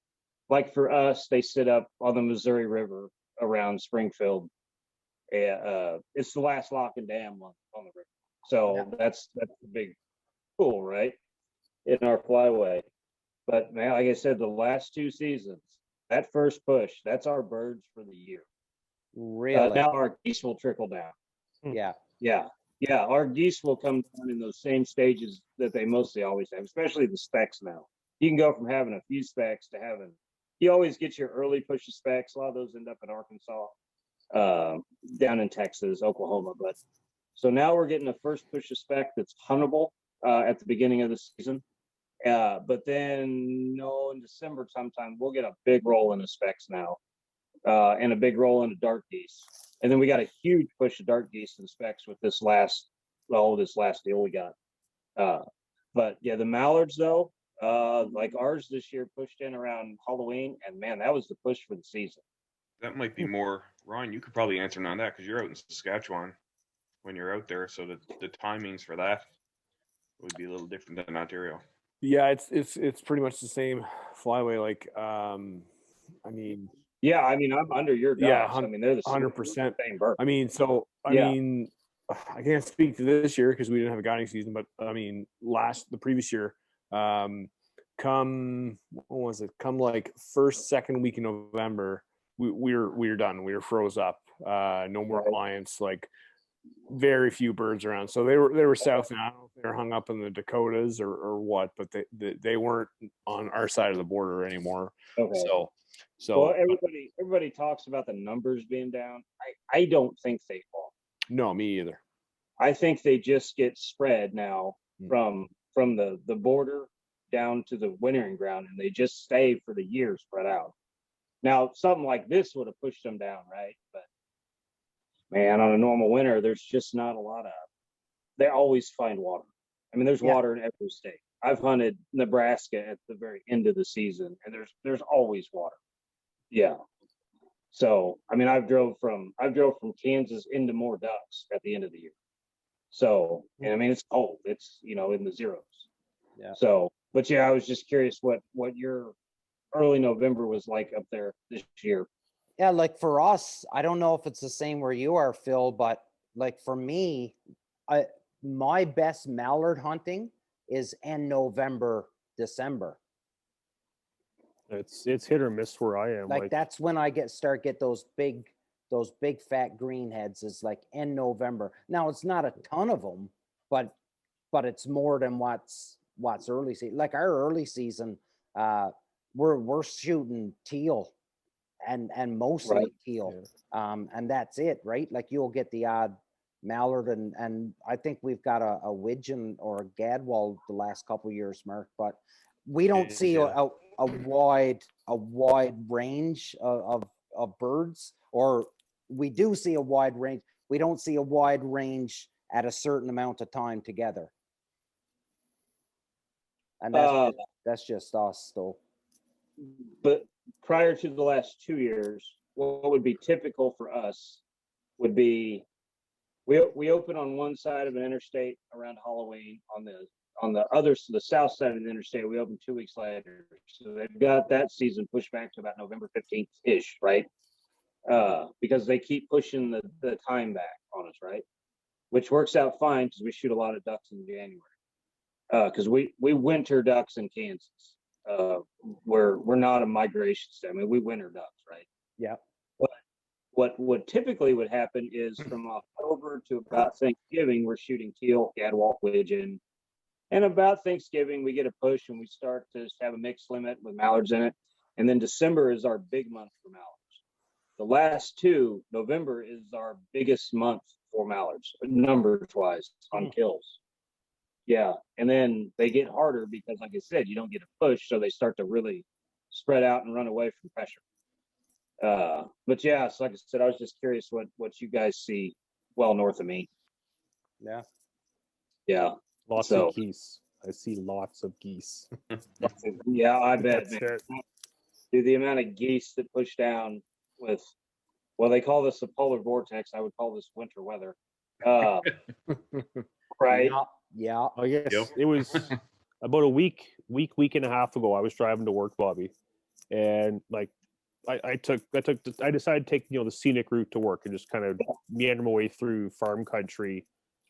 Like for us, they sit up on the Missouri River around Springfield. It's the last lock and dam on the river. So that's the big pool, right? In our flyway. But man, like I said, the last 2 seasons, that first push, that's our birds for the year. Really? Now our geese will trickle down. Yeah. Our geese will come down in those same stages that they mostly always have, especially the specks now. You can go from having a few specks to having, you always get your early push of specks. A lot of those end up in Arkansas, down in Texas, Oklahoma. But so now we're getting a first push of speck that's huntable at the beginning of the season. But then in December sometime, we'll get a big roll in the specks now, and a big roll in the dark geese. And then we got a huge push of dark geese and specks with this last deal we got. But yeah, the mallards though, like ours this year pushed in around Halloween, and man, that was the push for the season. That might be more, Ryan, you could probably answer on that because you're out in Saskatchewan when you're out there. So the timings for that would be a little different than Ontario. Yeah, it's pretty much the same flyway. Like, I mean, yeah, I mean, I'm under your dogs. I mean, they're the 100%. same bird. I mean, so I mean, I can't speak to this year because we didn't have a guiding season, but I mean, the previous year, come like first, second week in November, we were done. We were froze up. No more clients. Like very few birds around. So they were south now. I don't know if they were hung up in the Dakotas or what, but they weren't on our side of the border anymore. Okay. So Well, everybody talks about the numbers being down. I don't think they fall. no, me either. I think they just get spread now from the border down to the wintering ground, and they just stay for the year spread out. Now, something like this would have pushed them down, right? But man, on a normal winter, there's just not a lot of. They always find water. I mean, there's water in every state. I've hunted Nebraska at the very end of the season, and there's always water. Yeah. So, I mean, I drove from Kansas into more ducks at the end of the year. So, and I mean, it's cold. It's, in the zeros. Yeah. So, but yeah, I was just curious what your early November was like up there this year. Yeah, like for us, I don't know if it's the same where you are, Phil, but like for me, my best mallard hunting is end November, December. It's hit or miss where I am. Like that's when I get those big fat green heads is like in November. Now it's not a ton of them, but it's more than what's early season. Like our early season, we're shooting teal and mostly teal. And that's it, right? Like you'll get the odd mallard and I think we've got a widgeon or a gadwall the last couple of years, Mark, but we don't see a wide range of birds, or we do see a wide range. We don't see a wide range at a certain amount of time together. And that's just us though. But prior to the last 2 years, what would be typical for us would be we open on one side of an interstate around Halloween. On the south side of the interstate, we open 2 weeks later. So they've got that season pushed back to about November 15th ish, right? Because they keep pushing the time back on us, right? Which works out fine because we shoot a lot of ducks in January. Because we winter ducks in Kansas. We're not a migration state. I mean, we winter ducks, right? Yeah. But what typically would happen is from October to about Thanksgiving, we're shooting teal, gadwall, widgeon. And about Thanksgiving, we get a push and we start to have a mixed limit with mallards in it. And then December is our big month for mallards. The last two, November is our biggest month for mallards, numbers wise on kills. Yeah. And then they get harder because, like I said, you don't get a push. So they start to really spread out and run away from pressure. But yeah, so like I said, I was just curious what you guys see well north of me. Yeah. Yeah. Lots of geese. I see lots of geese. Yeah, I bet. That's it. Dude, the amount of geese that push down with, well, they call this a polar vortex. I would call this winter weather. Right? Yeah. I guess it was about a week and a half ago. I was driving to work, Bobby, and like I decided to take the scenic route to work and just kind of meander my way through farm country,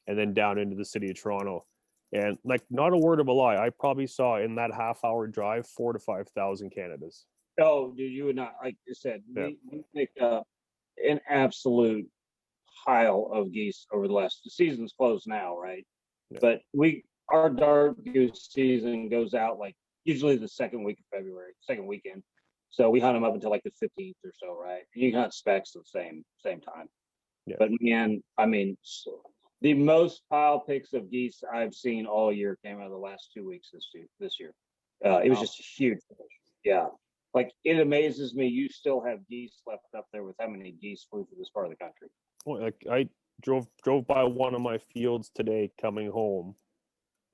and then down into the city of Toronto. And like, not a word of a lie, I probably saw in that half-hour drive 4,000 to 5,000 Canadas. Oh, dude, you would not, like I said, we picked up an absolute pile of geese over the the season's closed now, right? Yeah. But our dark goose season goes out like usually the second week of February, second weekend. So we hunt them up until like the 15th or so, right? And you can hunt specs at the same time. Yeah. But man, I mean, the most pile picks of geese I've seen all year came out of the last 2 weeks this year. It was just huge. Yeah. Like, it amazes me you still have geese left up there with how many geese flew through this part of the country. Well, like I drove by one of my fields today coming home,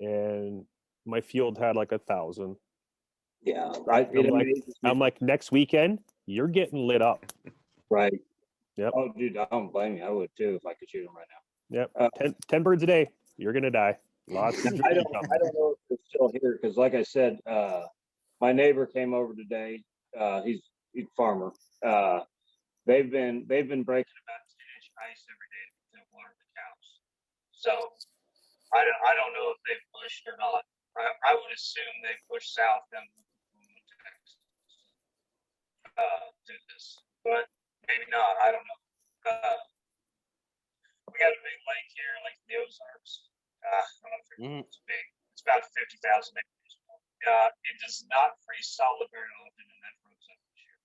and my field had like 1,000. Yeah. I'm like, next weekend, you're getting lit up. Right. Yep. Oh, dude, I don't blame you. I would too if I could shoot them right now. Yep. 10 birds a day. You're gonna die. Lots of I don't know if they're still here because, like I said, my neighbor came over today. He's a farmer. They've been breaking about 10-inch ice every day to water the cows. So I don't know if they've pushed or not. I would assume they pushed south and Texas do this, but maybe not. I don't know. we got a big lake here, like the Ozarks. I don't know if Mhm. it's big. It's about 50,000 acres. It does not freeze solid very often, and that froze up this year.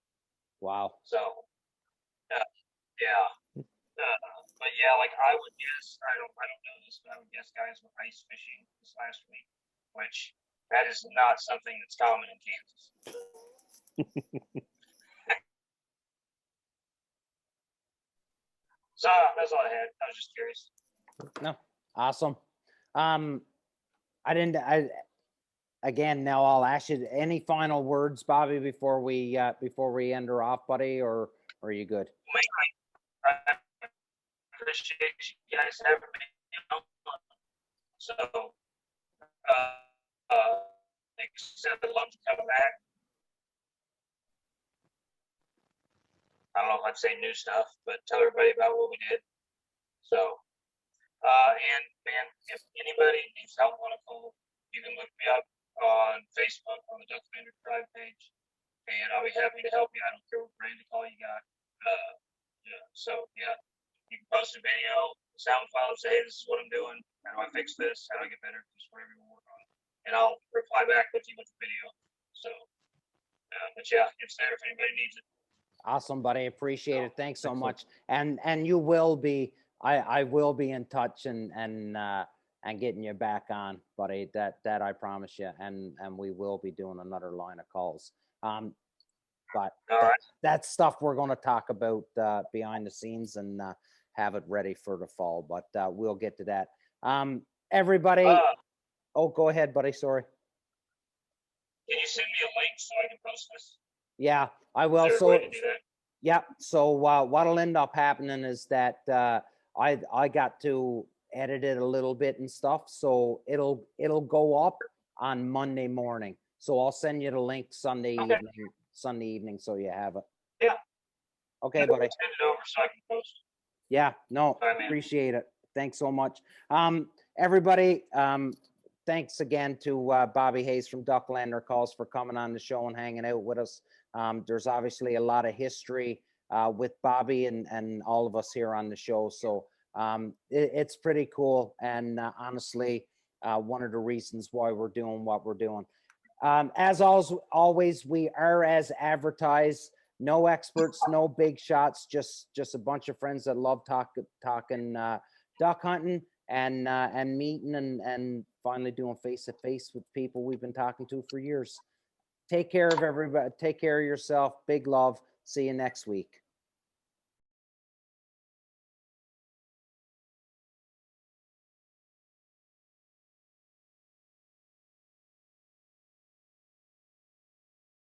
Wow. So, yeah. But yeah, like I would guess, I don't know this, but I would guess guys were ice fishing this last week, which that is not something that's common in Kansas. So that's all I had. I was just curious. No, awesome. Again, now I'll ask you any final words, Bobby, before we end her off, buddy, or are you good? I appreciate you guys having me on. So, I'd love to come back. I don't know if I'd say new stuff, but tell everybody about what we did. So, and man, if anybody needs help on a call, you can look me up on Facebook on the Ducklander Tribe page, and I'll be happy to help you. I don't care what brand of call you got. Yeah, you can post a video, sound file, say, hey, this is what I'm doing. How do I fix this? How do I get better? Just whatever you work on, and I'll reply back with you with the video. So, but yeah, it's there if anybody needs it. Awesome, buddy. Appreciate it. Thanks so much. And you will be, I will be in touch and getting you back on, buddy. That I promise you. And we will be doing another line of calls. But that's stuff we're going to talk about behind the scenes and have it ready for the fall. But we'll get to that. Everybody. Oh, go ahead, buddy. Sorry. Can you send me a link so I can post this? Yeah, I will. Is there a way to do that? Yeah. So what'll end up happening is that I got to edit it a little bit and stuff, so it'll go up on Monday morning. So I'll send you the link Sunday evening, so you have it. Yeah. Okay, buddy. Send it over so I can post. Yeah. No, appreciate it. Thanks so much. Everybody. Thanks again to Bobby Hayes from Ducklander Calls for coming on the show and hanging out with us. There's obviously a lot of history with Bobby and all of us here on the show. So it's pretty cool. And honestly, one of the reasons why we're doing what we're doing. As always, we are as advertised. No experts, no big shots, just a bunch of friends that love talking duck hunting and meeting and finally doing face-to-face with people we've been talking to for years. Take care of everybody. Take care of yourself. Big love. See you next week.